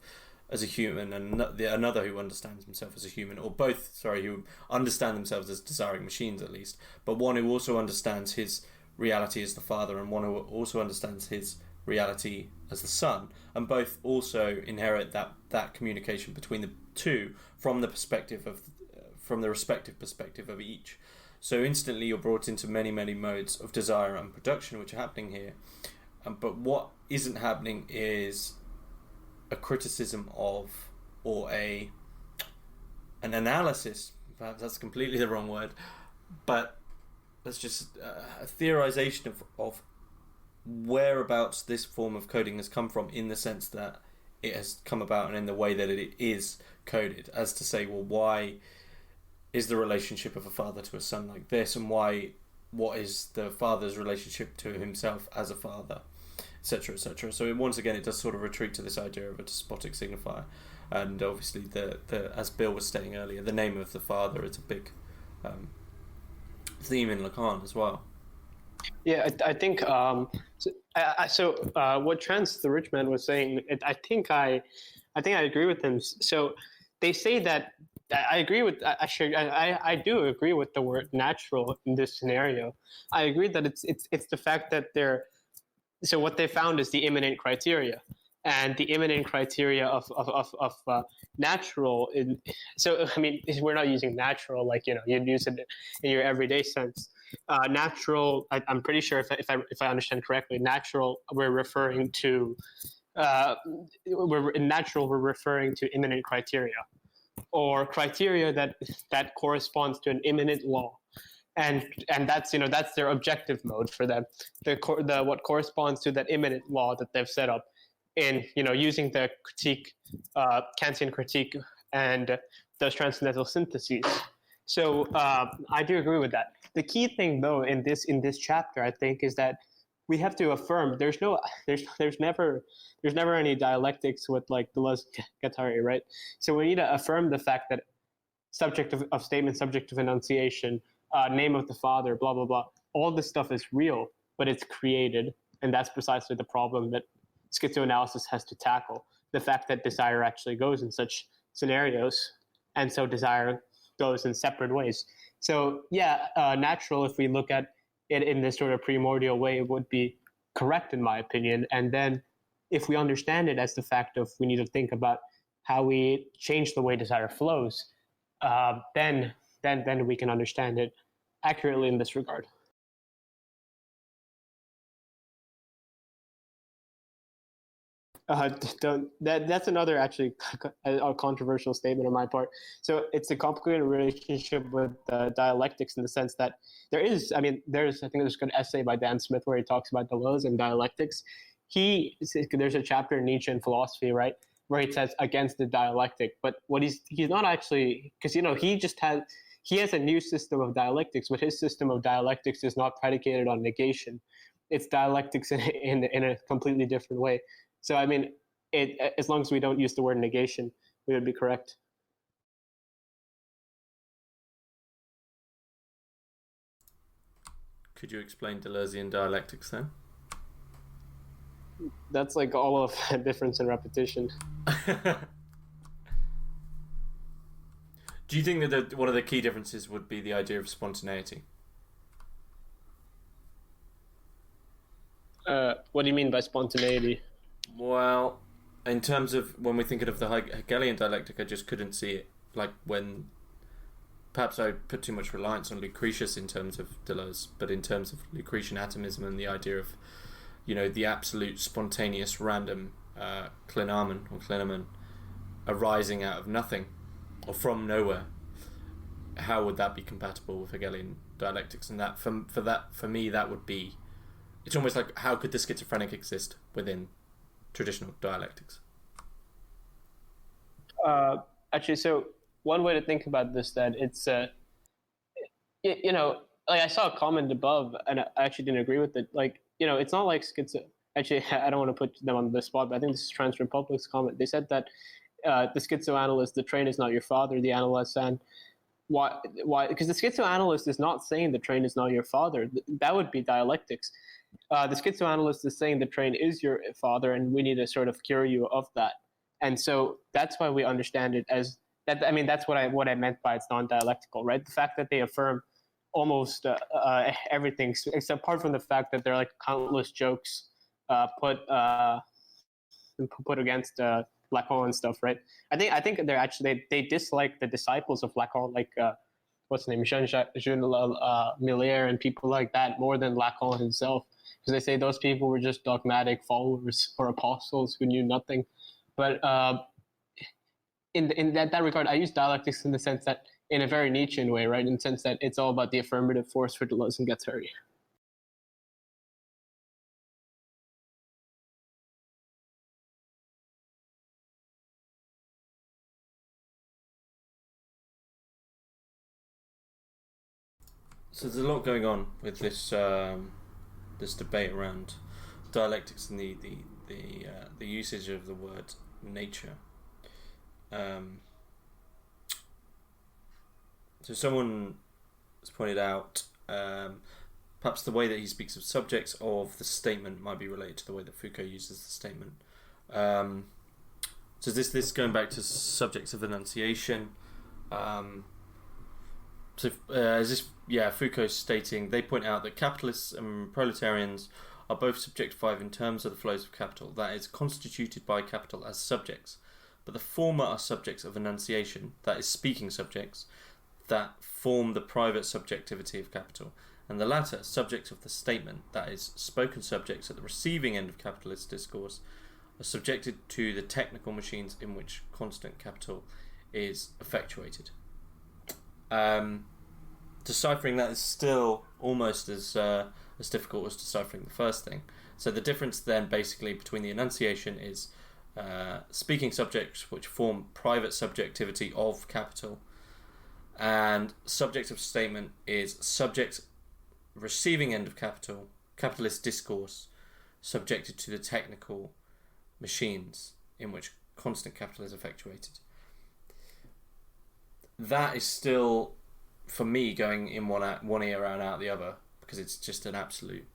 as a human and another who understands himself as a human, or both, who understand themselves as desiring machines at least, but one who also understands his reality as the father and one who also understands his reality as the son, and both also inherit that communication between the two from the respective perspective of each. So instantly you're brought into many, many modes of desire and production which are happening here. But what isn't happening is a criticism of, or an analysis, perhaps that's completely the wrong word, but that's just a theorization of whereabouts this form of coding has come from, in the sense that it has come about and in the way that it is coded, as to say, well, why is the relationship of a father to a son like this, and what is the father's relationship to himself as a father, etc., etc. So once again, it does sort of retreat to this idea of a despotic signifier, and obviously the as Bill was saying earlier, the name of the father is a big theme in Lacan as well. Yeah, I think what Trans the Rich Man was saying, I think I agree with him. So they say that I agree with. I do agree with the word natural in this scenario. I agree that it's the fact that they're. So what they found is the immanent criteria, and the immanent criteria of natural. So I mean, we're not using natural like you'd use it in your everyday sense. Natural. I'm pretty sure if I understand correctly, natural. We're referring to. We're referring to immanent criteria, or criteria that corresponds to an immanent law, and that's that's their objective mode for them. The what corresponds to that immanent law that they've set up in using the critique, Kantian critique, and those transcendental syntheses. So I do agree with that. The key thing, though, in this chapter, I think, is that we have to affirm there's never any dialectics with like Deleuze and Guattari, right? So we need to affirm the fact that subject of statement, subject of enunciation, name of the father, blah blah blah. All this stuff is real, but it's created, and that's precisely the problem that schizoanalysis has to tackle. The fact that desire actually goes in such scenarios, and so desire goes in separate ways. So yeah, natural, if we look at it in this sort of primordial way, it would be correct in my opinion. And then if we understand it as the fact of we need to think about how we change the way desire flows, then we can understand it accurately in this regard. Don't that's another actually a controversial statement on my part. So it's a complicated relationship with dialectics in the sense that there's I think there's a good essay by Dan Smith where he talks about Deleuze and dialectics. There's a chapter in Nietzsche and philosophy, right, where he says against the dialectic, but what he's not actually, because he has a new system of dialectics, but his system of dialectics is not predicated on negation. It's dialectics in a completely different way. So as long as we don't use the word negation, we would be correct. Could you explain Deleuzean dialectics then? That's like all of difference and repetition. Do you think that one of the key differences would be the idea of spontaneity? What do you mean by spontaneity? Well, in terms of when we're thinking of the Hegelian dialectic, I just couldn't see it. Like when perhaps I put too much reliance on Lucretius in terms of Deleuze, but in terms of Lucretian atomism and the idea of, the absolute spontaneous random clinamen arising out of nothing or from nowhere, how would that be compatible with Hegelian dialectics? And that for me that would be, it's almost like, how could the schizophrenic exist within traditional dialectics? Actually, so one way to think about this, that it's I saw a comment above and I actually didn't agree with it. It's not like schizo. Actually, I don't want to put them on the spot, but I think this is Trans Republic's comment. They said that the schizoanalyst, the train is not your father. The analyst said, why? Because the schizoanalyst is not saying the train is not your father. That would be dialectics. The schizoanalyst is saying the train is your father, and we need to sort of cure you of that. And so that's why we understand it as that. That's what I meant by it's non-dialectical, right? The fact that they affirm almost everything, except apart from the fact that there are like countless jokes put against Lacan and stuff, right? I think they're actually they dislike the disciples of Lacan, like what's his name, Jean-Jacques Miller and people like that, more than Lacan himself, because they say those people were just dogmatic followers or apostles who knew nothing. But in that regard, I use dialectics in the sense that, in a very Nietzschean way, right? In the sense that it's all about the affirmative force for Deleuze and Guattari. So there's a lot going on with this this debate around dialectics and the usage of the word nature. So someone has pointed out perhaps the way that he speaks of subjects of the statement might be related to the way that Foucault uses the statement. So this going back to subjects of enunciation. Foucault's stating, they point out that capitalists and proletarians are both subjectified in terms of the flows of capital, that is, constituted by capital as subjects, but the former are subjects of enunciation, that is, speaking subjects, that form the private subjectivity of capital, and the latter, subjects of the statement, that is, spoken subjects at the receiving end of capitalist discourse, are subjected to the technical machines in which constant capital is effectuated. Deciphering that is still almost as difficult as deciphering the first thing. So the difference then basically between the enunciation is speaking subjects which form private subjectivity of capital, and subject of statement is subject receiving end of capital, capitalist discourse, subjected to the technical machines in which constant capital is effectuated. That is still, for me, going in one ear and out the other, because it's just an absolute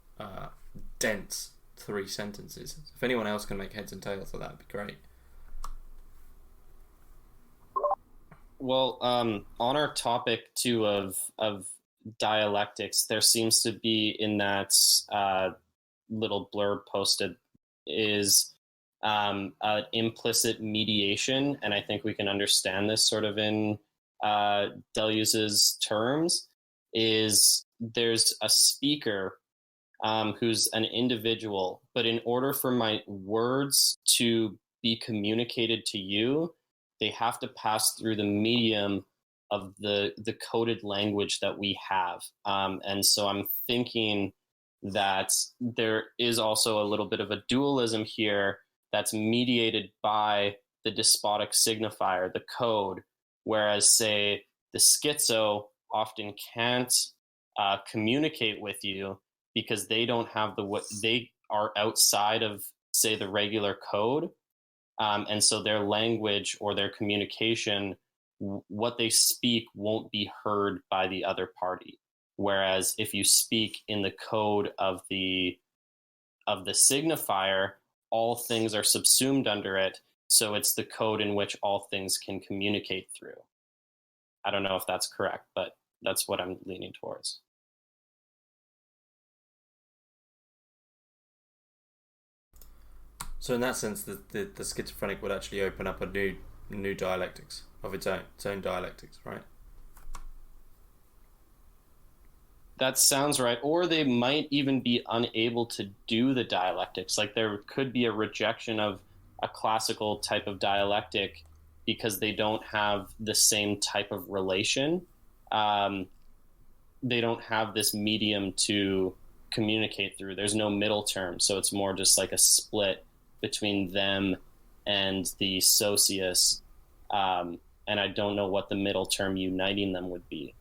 dense 3 sentences. If anyone else can make heads and tails of that, would be great. Well, on our topic too of dialectics, there seems to be in that little blurb posted is an implicit mediation, and I think we can understand this sort of in Deleuze's terms. Is there's a speaker who's an individual, but in order for my words to be communicated to you, they have to pass through the medium of the coded language that we have. And so I'm thinking that there is also a little bit of a dualism here that's mediated by the despotic signifier, the code, whereas, say, the schizo often can't communicate with you because they don't have they are outside of, say, the regular code. And so their language or their communication, what they speak won't be heard by the other party. Whereas if you speak in the code of the signifier, all things are subsumed under it. So it's the code in which all things can communicate through. I don't know if that's correct, but that's what I'm leaning towards. So in that sense, the schizophrenic would actually open up a new dialectics of its own dialectics, right? That sounds right. Or they might even be unable to do the dialectics. Like there could be a rejection of a classical type of dialectic because they don't have the same type of relation. They don't have this medium to communicate through. There's no middle term. So it's more just like a split between them and the socious. And I don't know what the middle term uniting them would be.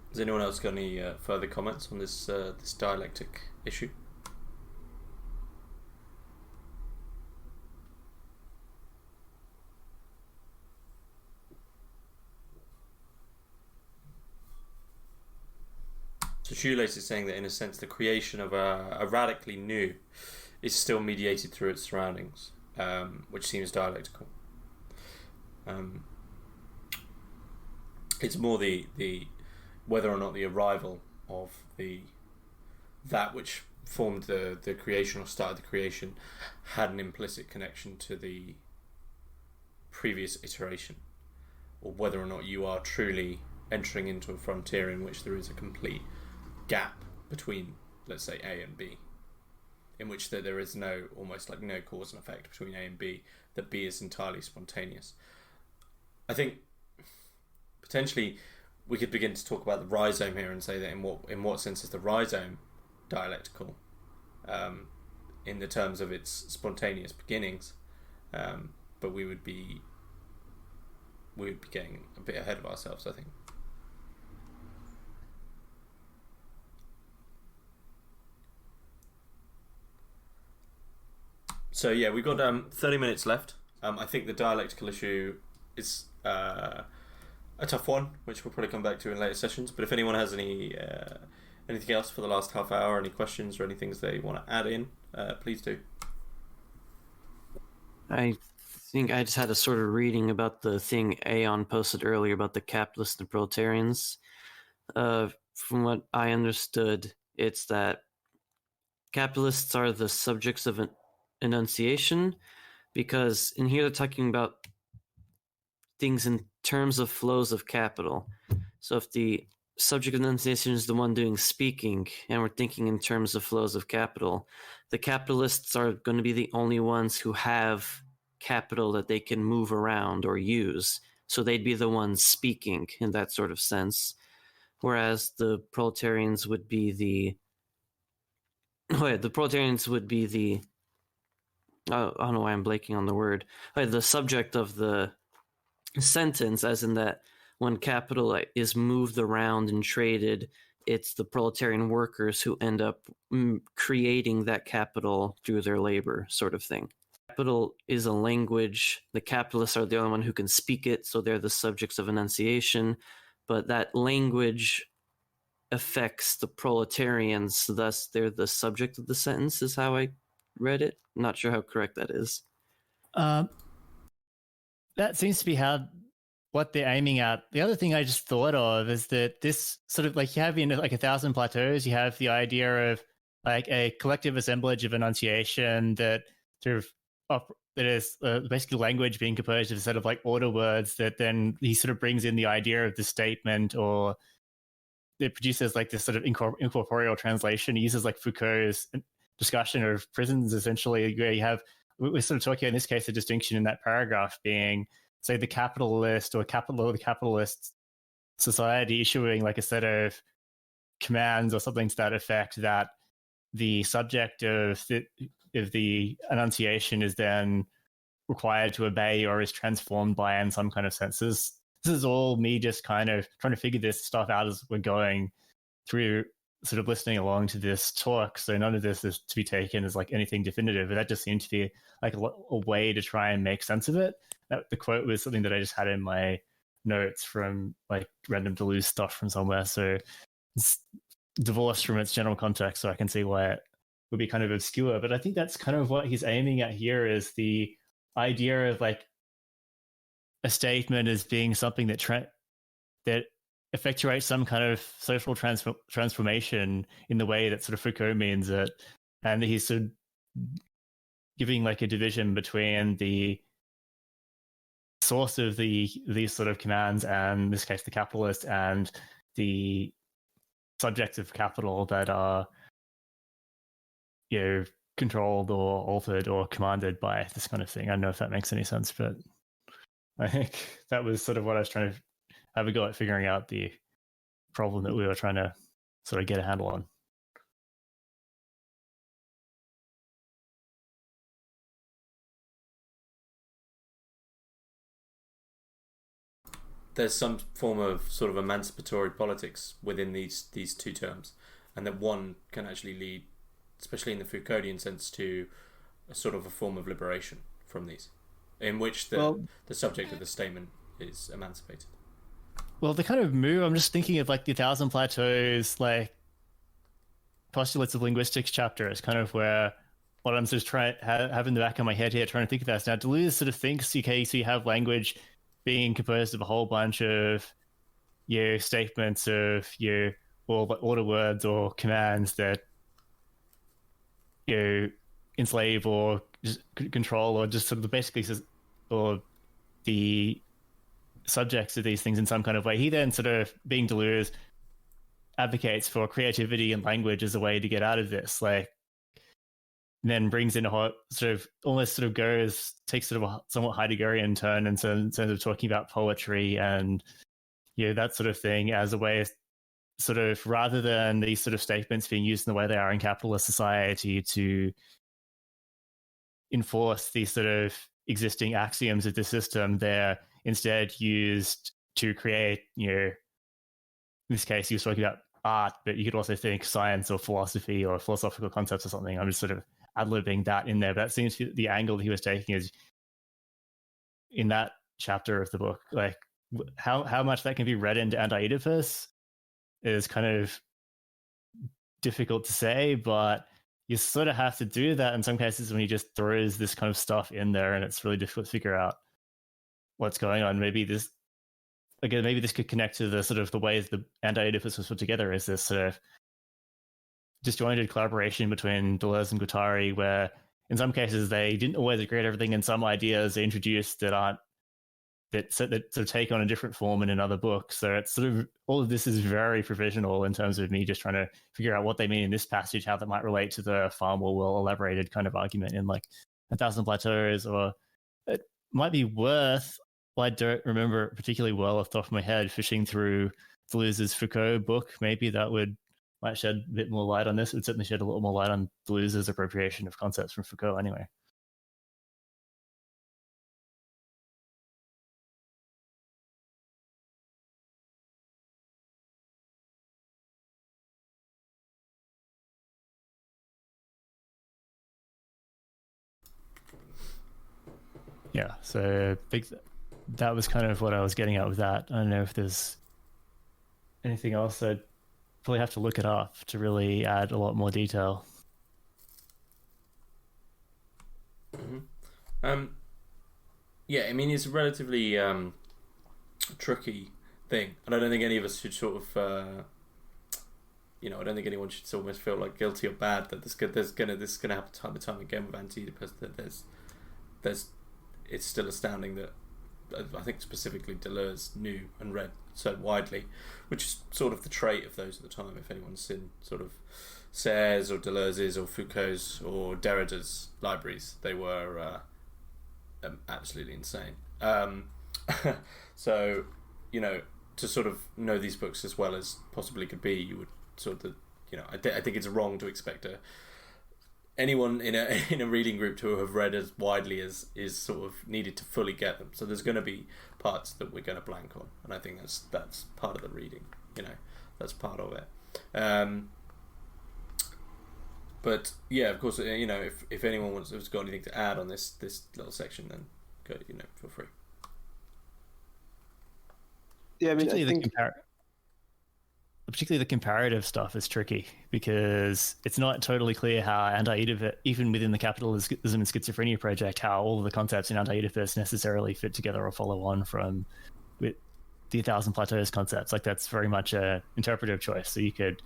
Has anyone else got any further comments on this dialectic issue? So Shoelace is saying that in a sense the creation of a radically new is still mediated through its surroundings, which seems dialectical. It's more the whether or not the arrival of that which formed the creation or started the creation had an implicit connection to the previous iteration, or whether or not you are truly entering into a frontier in which there is a complete gap between, let's say, A and B, in which there is almost like no cause and effect between A and B, that B is entirely spontaneous. I think potentially we could begin to talk about the rhizome here and say that in what sense is the rhizome dialectical, in the terms of its spontaneous beginnings, but we would be getting a bit ahead of ourselves, I think. So yeah, we've got 30 minutes left. I think the dialectical issue is a tough one, which we'll probably come back to in later sessions. But if anyone has anything else for the last half hour, any questions or any things they want to add in, please do. I think I just had a sort of reading about the thing Aeon posted earlier about the capitalists and proletarians. From what I understood, it's that capitalists are the subjects of an enunciation, because in here they're talking about things in terms of flows of capital. So if the subject of enunciation is the one doing speaking and we're thinking in terms of flows of capital, the capitalists are going to be the only ones who have capital that they can move around or use. So they'd be the ones speaking in that sort of sense. Whereas the proletarians would be the I don't know why I'm blanking on the word. The subject of the sentence, as in that when capital is moved around and traded, it's the proletarian workers who end up creating that capital through their labor, sort of thing. Capital is a language. The capitalists are the only one who can speak it, so they're the subjects of enunciation. But that language affects the proletarians, thus they're the subject of the sentence, is how I read it. Not sure how correct that is. That seems to be what they're aiming at. The other thing I just thought of is that this sort of like you have in like 1,000 Plateaus, you have the idea of like a collective assemblage of enunciation that sort of that is basically language being composed of a set of like order words that then he sort of brings in the idea of the statement, or it produces like this sort of incorporeal translation. He uses like Foucault's discussion of prisons, essentially, where you have, we're sort of talking in this case, a distinction in that paragraph being, say, the capitalist or the capitalist society issuing like a set of commands or something to that effect that the subject of the enunciation is then required to obey or is transformed by in some kind of senses. This is all me just kind of trying to figure this stuff out as we're going through, sort of listening along to this talk. So none of this is to be taken as like anything definitive, but that just seemed to be like a way to try and make sense of it. The quote was something that I just had in my notes from like random Deleuze stuff from somewhere. So it's divorced from its general context, so I can see why it would be kind of obscure. But I think that's kind of what he's aiming at here, is the idea of like a statement as being something that that effectuates some kind of social transformation in the way that sort of Foucault means it. And he's sort of giving like a division between the source of these sort of commands, and in this case the capitalist, and the subjects of capital that are, you know, controlled or altered or commanded by this kind of thing. I don't know if that makes any sense, but I think that was sort of what I was trying to have a go at figuring out the problem that we were trying to sort of get a handle on. There's some form of sort of emancipatory politics within these two terms, and that one can actually lead, especially in the Foucauldian sense, to a sort of a form of liberation from these, in which the subject of the statement is emancipated. Well, the kind of move, I'm just thinking of like the Thousand Plateaus, like postulates of linguistics chapter is kind of where what I'm just trying have in the back of my head here, trying to think of that. Now, Deleuze sort of thinks, okay, so you have language being composed of a whole bunch of your statements of your order words or commands that you enslave or just control, or just sort of basically says, or the subjects of these things in some kind of way. He then sort of, being Deleuze, advocates for creativity and language as a way to get out of this, like, and then brings in a whole sort of almost sort of takes sort of a somewhat Heideggerian turn in terms of talking about poetry and, you know, that sort of thing as a way of sort of, rather than these sort of statements being used in the way they are in capitalist society to enforce these sort of existing axioms of the system, they're instead used to create, you know, in this case he was talking about art, but you could also think science or philosophy or philosophical concepts or something. I'm just sort of ad-libbing that in there, but that seems to be the angle that he was taking, is in that chapter of the book, like how much that can be read into Anti-Oedipus is kind of difficult to say, but you sort of have to do that in some cases when he just throws this kind of stuff in there, and it's really difficult to figure out what's going on. Maybe this could connect to the sort of the ways the Anti-Oedipus was put together, is this sort of disjointed collaboration between Deleuze and Guattari, where in some cases they didn't always agree on everything, and some ideas they introduced that sort of take on a different form in other books. So it's sort of, all of this is very provisional in terms of me just trying to figure out what they mean in this passage, how that might relate to the far more well elaborated kind of argument in like A Thousand Plateaus, or it might be worth, well, I don't remember it particularly well off the top of my head, fishing through Deleuze's Foucault book. Maybe that might shed a bit more light on this. It would certainly shed a little more light on Deleuze's appropriation of concepts from Foucault anyway. Yeah, so that was kind of what I was getting at with that. I don't know if there's anything else. I'd probably have to look it up to really add a lot more detail. Mm-hmm. Yeah, I mean, it's a relatively tricky thing, and I don't think any of us should sort of, I don't think anyone should almost feel like guilty or bad that this is gonna happen time and time again with Anti-Oedipus, that there's it's still astounding that I think specifically Deleuze knew and read so widely, which is sort of the trait of those at the time. If anyone's seen sort of Serres or Deleuze's or Foucault's or Derrida's libraries, they were absolutely insane. So, to sort of know these books as well as possibly could be, you would sort of, I think it's wrong to expect anyone in a reading group to have read as widely as is sort of needed to fully get them. So there's going to be parts that we're going to blank on, and I think that's part of the reading. That's part of it. But yeah, of course, if anyone has got anything to add on this little section, then go, feel free. Yeah, I mean, particularly the comparative stuff is tricky because it's not totally clear how Anti-Oedipus, even within the Capitalism and Schizophrenia project, how all of the concepts in Anti-Oedipus necessarily fit together or follow on from with the 1,000 Plateaus concepts. Like, that's very much a interpretive choice. So you could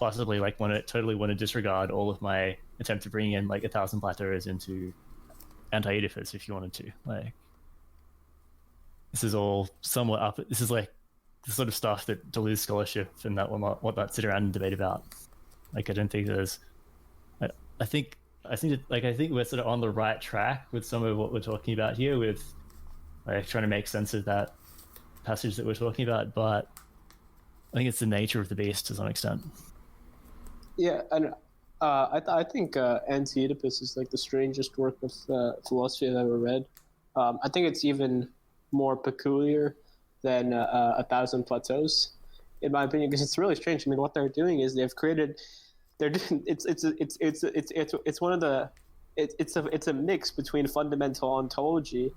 possibly want to disregard all of my attempt to bring in 1,000 Plateaus into Anti-Oedipus if you wanted to. This is all somewhat up. This is the sort of stuff that Deleuze scholarship and that will not sit around and debate about. I don't think there's. I think we're sort of on the right track with some of what we're talking about here, with trying to make sense of that passage that we're talking about. But I think it's the nature of the beast to some extent. Yeah, and I think Anti-Oedipus is the strangest work of philosophy I've ever read. I think it's even more peculiar than 1,000 Plateaus, in my opinion, because it's really strange. I mean, what they're doing is it's a mix between fundamental ontology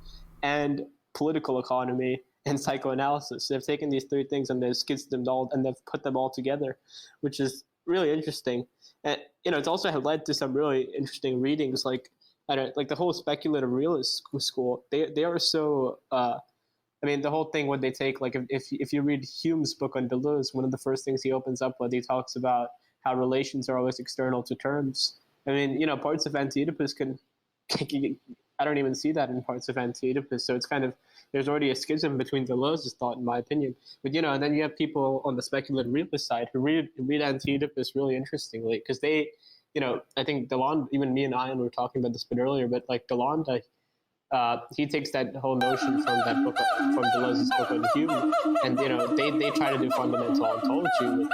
and political economy and psychoanalysis. They've taken these three things and they've skizzed them all and they've put them all together, which is really interesting. And it's also led to some really interesting readings, like the whole speculative realist school. They are so. The whole thing when they take, if you read Hume's book on Deleuze, one of the first things he opens up with, he talks about how relations are always external to terms. Parts of Anti-Oedipus I don't even see that in parts of Anti-Oedipus. So it's there's already a schism between Deleuze's thought, in my opinion. But, and then you have people on the speculative realist side who read Anti-Oedipus really interestingly, because they, I think Deleuze, even me and Ian were talking about this a bit earlier, but Deleuze, he takes that whole notion from that book, from Deleuze's book on Hume, and they try to do fundamental ontology with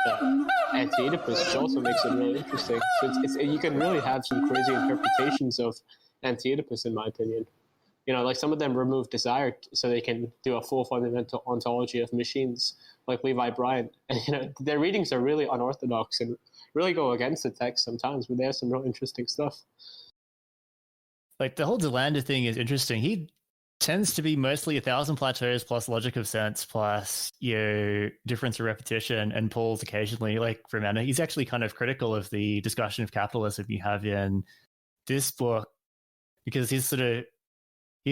Anti-Oedipus, which also makes it really interesting. So you can really have some crazy interpretations of Anti-Oedipus, in my opinion. Some of them remove desire so they can do a full fundamental ontology of machines, like Levi Bryant. And their readings are really unorthodox and really go against the text sometimes, but they have some real interesting stuff. The whole Deleuze thing is interesting. He tends to be mostly 1,000 Plateaus plus logic of sense plus difference of repetition, and pulls occasionally from Anna. He's actually kind of critical of the discussion of capitalism you have in this book, because he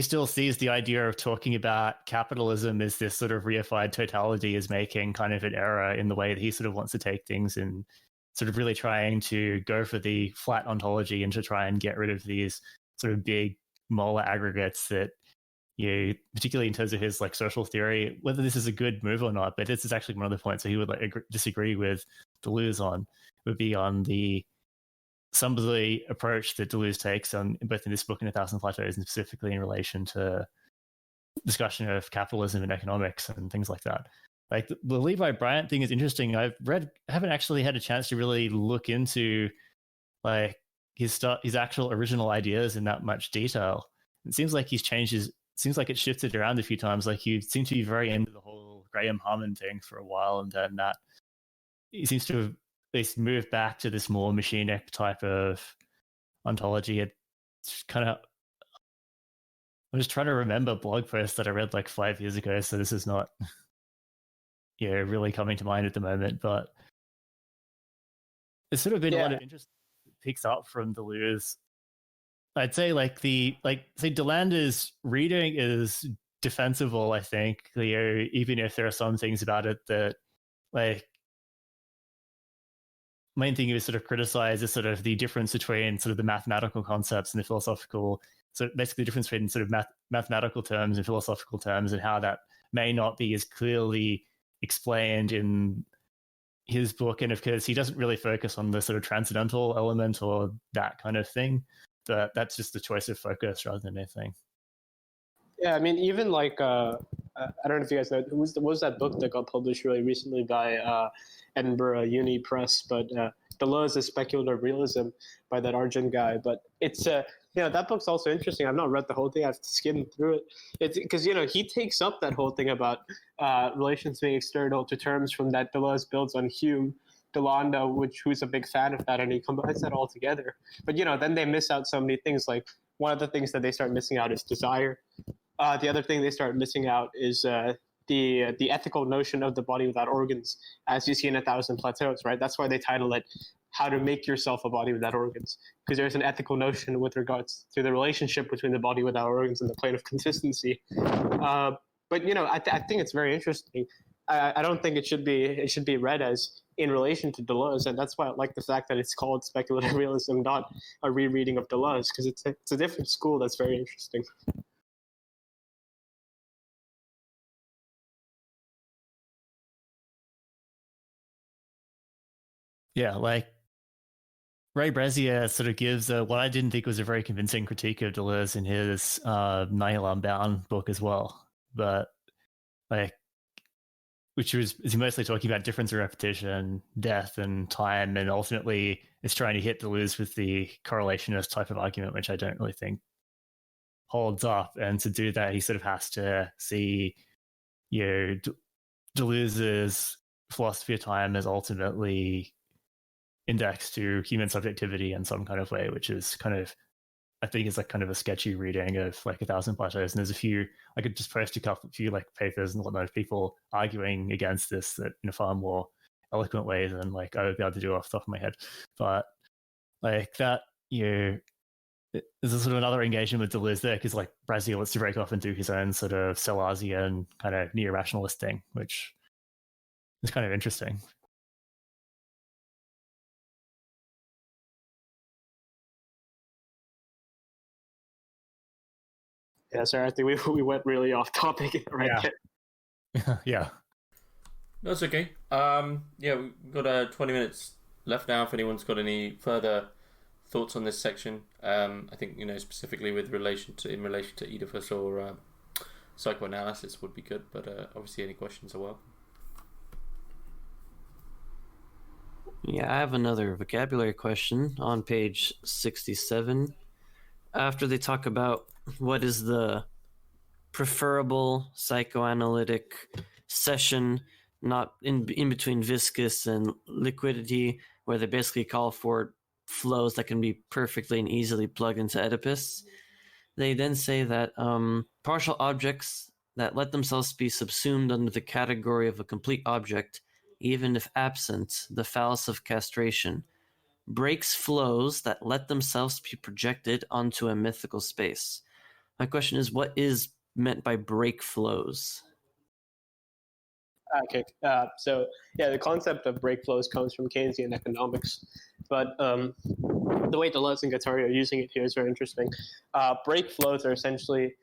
still sees the idea of talking about capitalism as this sort of reified totality as making kind of an error in the way that he sort of wants to take things, and sort of really trying to go for the flat ontology and to try and get rid of these sort of big molar aggregates that, particularly in terms of his social theory, whether this is a good move or not, but this is actually one of the points that he would disagree with Deleuze on, would be on some of the approach that Deleuze takes on both in this book and 1,000 Plateaus, and specifically in relation to discussion of capitalism and economics and things like that. The Levi Bryant thing is interesting. I haven't actually had a chance to really look into his actual original ideas in that much detail. It seems like he's changed seems like it's shifted around a few times. He seemed to be very into the whole Graham Harman thing for a while, and then that he seems to have at least moved back to this more machinic type of ontology. It's kind of, I'm just trying to remember blog posts that I read 5 years ago, so this is not really coming to mind at the moment, but there's sort of been a lot of interest picks up from Deleuze. I'd say Delander's reading is defensible, I think, even if there are some things about it that main thing you sort of criticize is sort of the difference between sort of the mathematical concepts and the philosophical so basically the difference between sort of mathematical terms and philosophical terms, and how that may not be as clearly explained in his book. And of course, he doesn't really focus on the sort of transcendental element or that kind of thing, but that's just the choice of focus rather than anything. Yeah, I mean, even like I don't know if you guys know, what was that book that got published really recently by Edinburgh Uni Press, but Deleuze is Speculative Realism by that Arjun guy. But it's that book's also interesting. I've not read the whole thing. I've skimmed through it. It's because he takes up that whole thing about relations being external to terms from that Deleuze builds on Hume, Delanda, who's a big fan of that, and he combines that all together. But then they miss out so many things. Like one of the things that they start missing out is desire. The other thing they start missing out is the ethical notion of the body without organs, as you see in 1,000 Plateaus, right? That's why they title it "How to Make Yourself a Body Without Organs," because there's an ethical notion with regards to the relationship between the body without organs and the plane of consistency. But I think it's very interesting. I don't think it should be read as in relation to Deleuze, and that's why I like the fact that it's called speculative realism, not a rereading of Deleuze, because it's a different school that's very interesting. Yeah, like Ray Brazier sort of gives what I didn't think was a very convincing critique of Deleuze in his Nihil Unbound book as well, but which is mostly talking about difference and repetition, death and time, and ultimately is trying to hit Deleuze with the correlationist type of argument, which I don't really think holds up. And to do that, he sort of has to see, Deleuze's philosophy of time as ultimately indexed to human subjectivity in some kind of way, which is I think is kind of a sketchy reading of 1,000 Plateaus. And there's a few, I could just post a few papers and whatnot of people arguing against this that in a far more eloquent way than I would be able to do off the top of my head. But that, there's a sort of another engagement with Deleuze there, because Brazier wants to break off and do his own sort of Salasian kind of neo-rationalist thing, which is kind of interesting. Yeah, sorry, I think we went really off topic right there. Yeah. That's okay. We've got 20 minutes left now if anyone's got any further thoughts on this section. I think, specifically in relation to Oedipus or psychoanalysis would be good, but obviously any questions are welcome. Yeah, I have another vocabulary question on page 67. After they talk about what is the preferable psychoanalytic session, not in between viscous and liquidity, where they basically call for flows that can be perfectly and easily plugged into Oedipus. They then say that partial objects that let themselves be subsumed under the category of a complete object, even if absent the phallus of castration, breaks flows that let themselves be projected onto a mythical space. My question is, what is meant by break flows? Okay, so the concept of break flows comes from Keynesian economics, but the way Deleuze and Guattari are using it here is very interesting. Break flows are essentially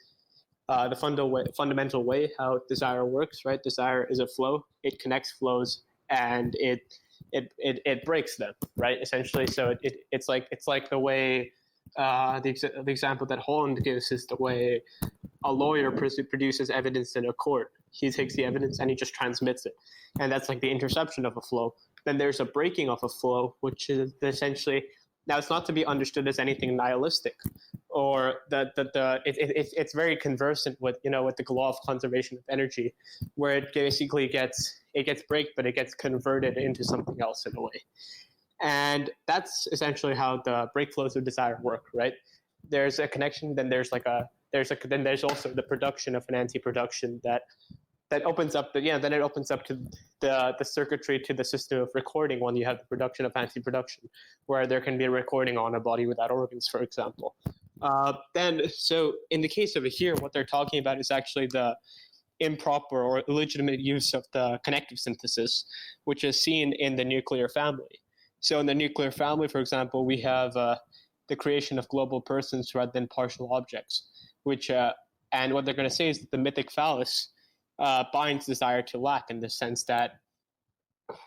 the fundamental way how desire works, right? Desire is a flow; it connects flows, and it breaks them, right? Essentially, so it's like the way the example that Holland gives is the way a lawyer produces evidence in a court. He takes the evidence and he just transmits it, and that's like the interception of a flow. Then there's a breaking of a flow, which is essentially, now it's not to be understood as anything nihilistic, or it's very conversant with with the law of conservation of energy, where it basically gets break, but it gets converted into something else in a way. And that's essentially how the break flows of desire work, right? There's a connection, then there's then there's also the production of an anti-production that opens up then it opens up to the circuitry to the system of recording when you have the production of anti-production, where there can be a recording on a body without organs, for example. So in the case of here, what they're talking about is actually the improper or illegitimate use of the connective synthesis, which is seen in the nuclear family. So in the nuclear family, for example, we have the creation of global persons rather than partial objects, which and what they're going to say is that the mythic phallus binds desire to lack, in the sense that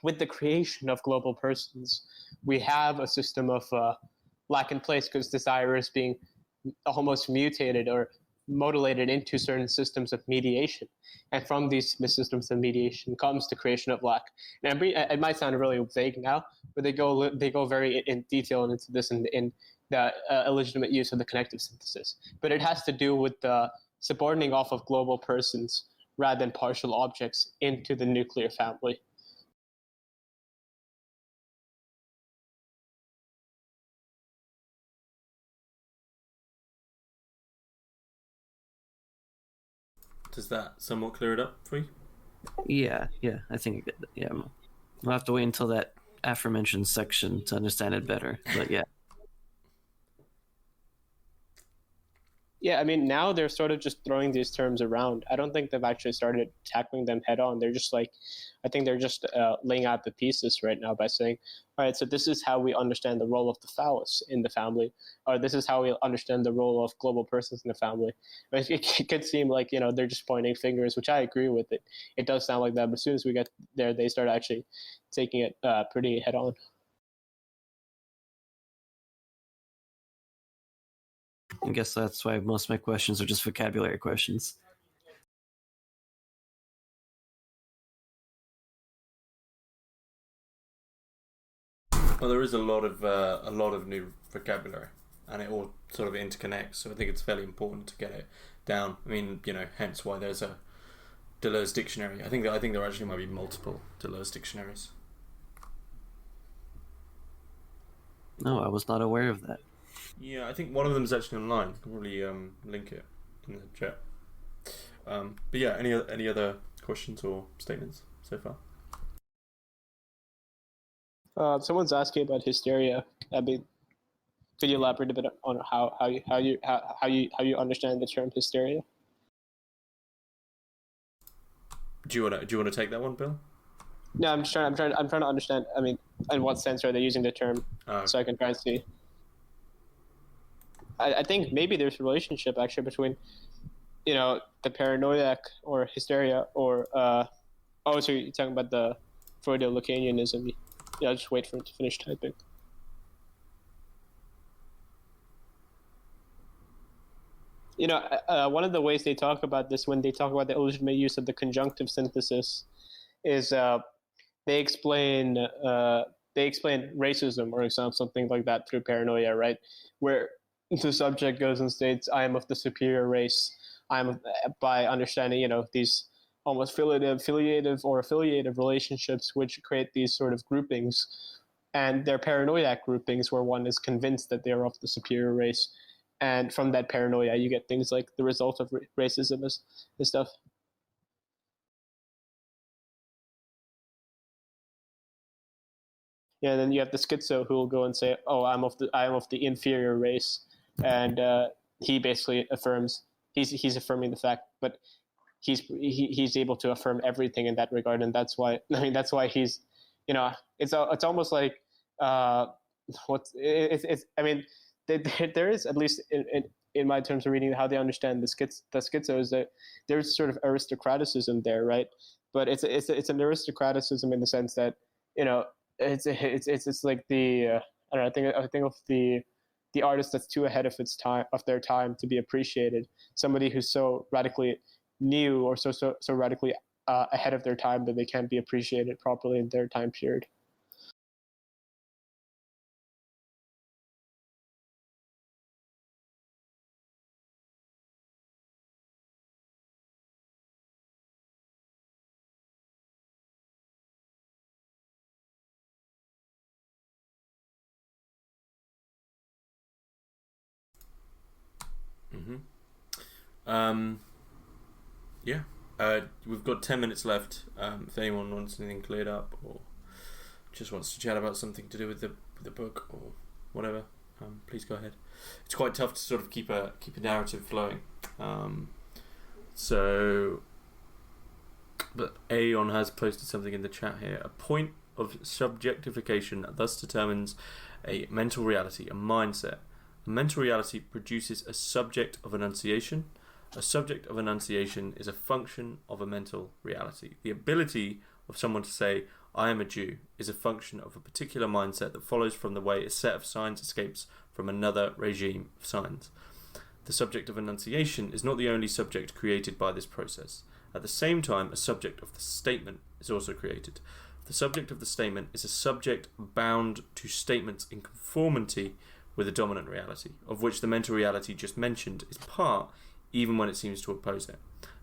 with the creation of global persons, we have a system of lack in place, because desire is being almost mutated or modulated into certain systems of mediation. And from these systems of mediation comes the creation of lack. And it might sound really vague now, but they go very in detail into this in the illegitimate use of the connective synthesis. But it has to do with the subordinating off of global persons rather than partial objects into the nuclear family. Does that somewhat clear it up for you? Yeah, I think we'll have to wait until that aforementioned section to understand it better. But yeah. Yeah, I mean, now they're sort of just throwing these terms around. I don't think they've actually started tackling them head on. They're just like, I think they're just laying out the pieces right now by saying, all right, so this is how we understand the role of the phallus in the family, or this is how we understand the role of global persons in the family. It could seem like, they're just pointing fingers, which I agree with it. It does sound like that, but as soon as we get there, they start actually taking it pretty head on. I guess that's why most of my questions are just vocabulary questions. Well, there is a lot of new vocabulary, and it all sort of interconnects. So I think it's fairly important to get it down. I mean, hence why there's a Deleuze dictionary. I think there actually might be multiple Deleuze dictionaries. No, I was not aware of that. Yeah, I think one of them is actually online. I'll probably link it in the chat. But yeah, any other questions or statements so far? Someone's asking about hysteria. I mean, could you elaborate a bit on how you understand the term hysteria? Do you want to take that one, Bill? No, I'm trying to understand. I mean, in what sense are they using the term? So I can try and see. I think maybe there's a relationship actually between, the paranoiac or hysteria or so you're talking about the Freudian Lacanianism. Yeah, I'll just wait for it to finish typing. One of the ways they talk about this when they talk about the illegitimate use of the conjunctive synthesis is they explain racism, or example, something like that, through paranoia, right? Where the subject goes and states, I am of the superior race. By understanding, these almost affiliative relationships, which create these sort of groupings. And they're paranoiac groupings where one is convinced that they're of the superior race. And from that paranoia, you get things like the result of racism and stuff. Yeah, and then you have the schizo who will go and say, "Oh, I am of the inferior race," and he basically affirms he's affirming the fact, but he's able to affirm everything in that regard, and that's why he's, it's almost like there is, at least in my terms of reading how they understand the schizo, is that there's sort of aristocraticism there, right? But it's an aristocraticism in the sense that it's like the I don't know, I think of the artist that's too ahead of their time to be appreciated. Somebody who's so radically new or so radically ahead of their time that they can't be appreciated properly in their time period. Yeah. We've got 10 minutes left. If anyone wants anything cleared up or just wants to chat about something to do with the book or whatever, please go ahead. It's quite tough to sort of keep a narrative flowing. But Aeon has posted something in the chat here. A point of subjectification thus determines a mental reality, a mindset, A mental reality produces a subject of enunciation. A subject of enunciation is a function of a mental reality. The ability of someone to say, I am a Jew, is a function of a particular mindset that follows from the way a set of signs escapes from another regime of signs. The subject of enunciation is not the only subject created by this process. At the same time, a subject of the statement is also created. The subject of the statement is a subject bound to statements in conformity with a dominant reality, of which the mental reality just mentioned is part, even when it seems to oppose it.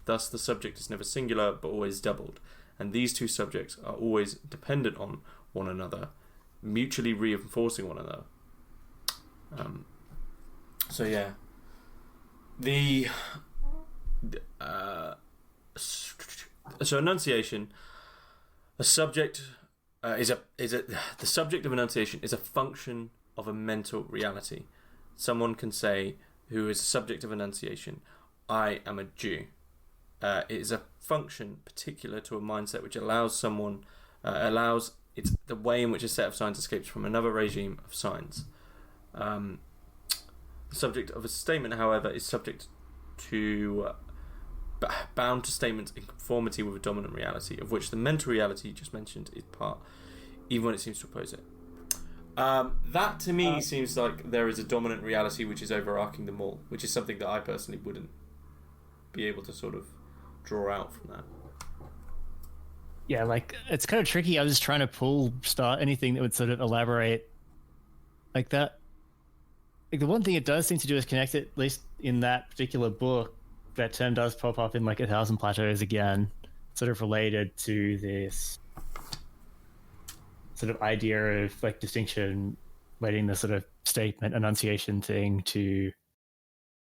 Thus, the subject is never singular, but always doubled, and these two subjects are always dependent on one another, mutually reinforcing one another. So enunciation, the subject of enunciation is a function of a mental reality. Someone can say, who is a subject of enunciation, I am a Jew. It is a function particular to a mindset which allows it's the way in which a set of signs escapes from another regime of signs. The subject of a statement, however, is subject to bound to statements in conformity with a dominant reality, of which the mental reality just mentioned is part, even when it seems to oppose it. That to me seems like there is a dominant reality which is overarching them all, which is something that I personally wouldn't be able to sort of draw out from that. Yeah, like it's kind of tricky. I was just trying to start anything that would sort of elaborate like that. Like the one thing it does seem to do is connect it, at least in that particular book. That term does pop up in like 1,000 Plateaus again, sort of related to this sort of idea of like distinction, relating the sort of statement enunciation thing to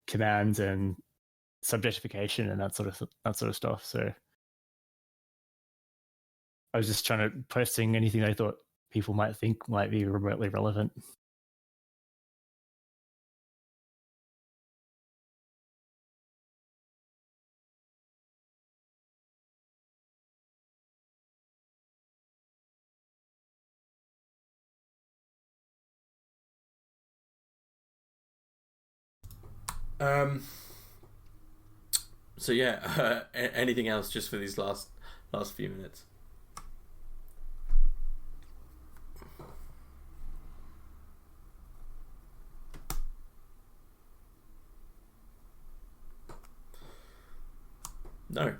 commands and subjectification and that sort of stuff. So I was just trying to posting anything I thought people might think might be remotely relevant. So yeah, anything else just for these last few minutes? No.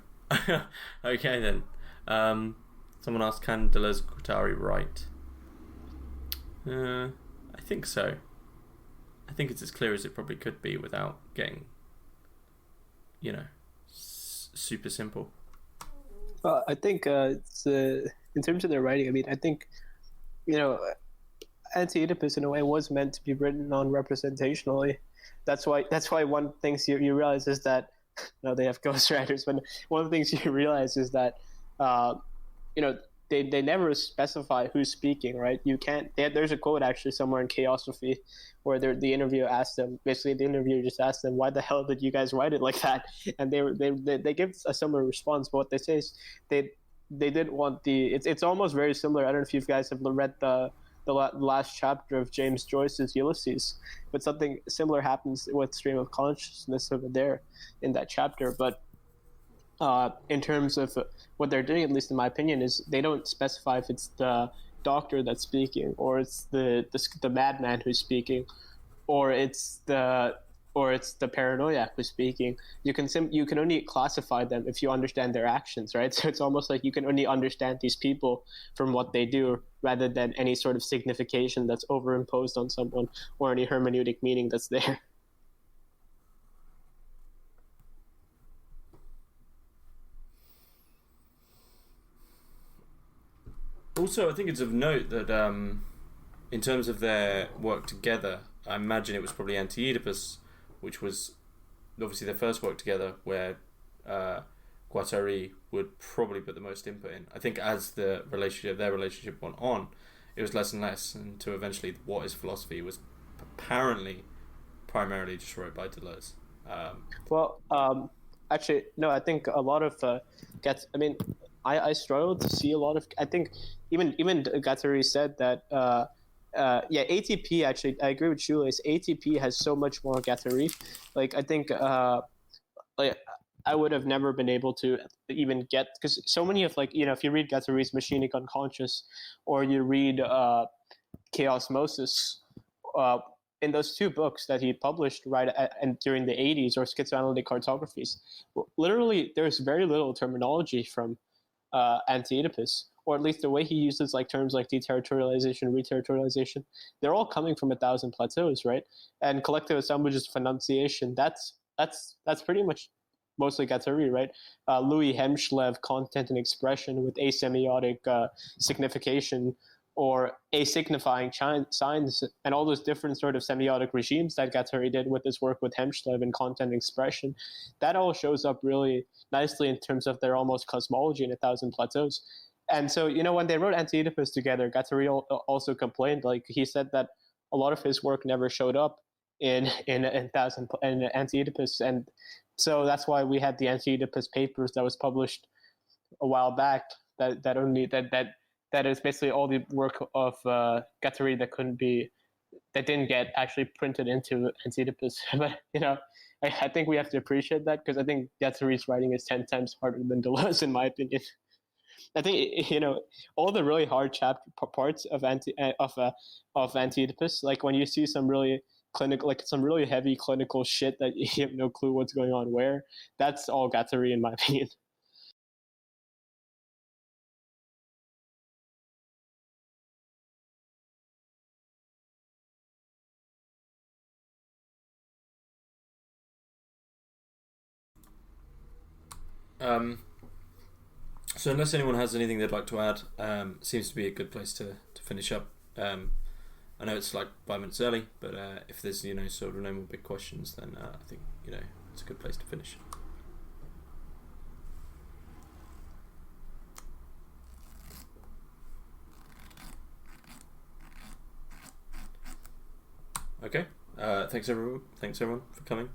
Okay then. Someone asked, can Deleuze and Guattari write? I think so. I think it's as clear as it probably could be without getting, super simple. Well, I think it's in terms of their writing. I mean, I think Anti-Oedipus in a way was meant to be written non-representationally. That's why one things you realize is that they have ghostwriters, but one of the things you realize is that they never specify who's speaking, right? You can't. There's a quote actually somewhere in Chaosophy where the interviewer asked them. Basically, the interviewer just asked them, "Why the hell did you guys write it like that?" And they give a similar response. But what they say is they didn't want the. It's almost very similar. I don't know if you guys have read the last chapter of James Joyce's Ulysses, but something similar happens with Stream of Consciousness over there in that chapter. But in terms of what they're doing, at least in my opinion, is they don't specify if it's the doctor that's speaking, or it's the madman who's speaking, or it's the paranoiac who's speaking. You can only classify them if you understand their actions, right? So it's almost like you can only understand these people from what they do, rather than any sort of signification that's overimposed on someone, or any hermeneutic meaning that's there. Also, I think it's of note that in terms of their work together, I imagine it was probably Anti-Oedipus, which was obviously their first work together, where Guattari would probably put the most input in. I think as their relationship went on, it was less and less, until eventually What is Philosophy was apparently primarily just wrote by Deleuze. Actually, no, I think a lot of I struggled to see a lot of. I think even Guattari said that yeah, ATP actually. I agree with Gilles. ATP has so much more Guattari. Like I think, like I would have never been able to even get, because so many of, like, if you read Guattari's Machinic Unconscious, or you read Chaosmosis, in those two books that he published and during the 80s, or Schizoanalytic Cartographies, literally there's very little terminology from Anti-Oedipus, or at least the way he uses like terms like deterritorialization, reterritorialization. They're all coming from 1,000 plateaus, right? And collective assemblages of enunciation. That's pretty much mostly Guattari, right? Louis Hemschlev, content and expression with asemiotic signification, or asignifying signs, and all those different sort of semiotic regimes that Guattari did with his work with Hemschlev and content and expression. That all shows up really nicely in terms of their almost cosmology in 1,000 plateaus. And so, when they wrote Anti-Oedipus together, Guattari also complained, like he said that a lot of his work never showed up in Anti-Oedipus, and so that's why we had the Anti-Oedipus papers that was published a while back. That is basically all the work of Guattari that didn't get actually printed into Anti-Oedipus. But I think we have to appreciate that, because I think Guattari's writing is 10 times harder than Deleuze, in my opinion. I think all the really hard parts of Anti-Oedipus, like when you see some really clinical, like some really heavy clinical shit that you have no clue what's going on where, that's all Guattari, in my opinion. So unless anyone has anything they'd like to add, seems to be a good place to finish up. I know it's like 5 minutes early, but if there's sort of no more big questions, then I think it's a good place to finish. Okay. Thanks everyone for coming.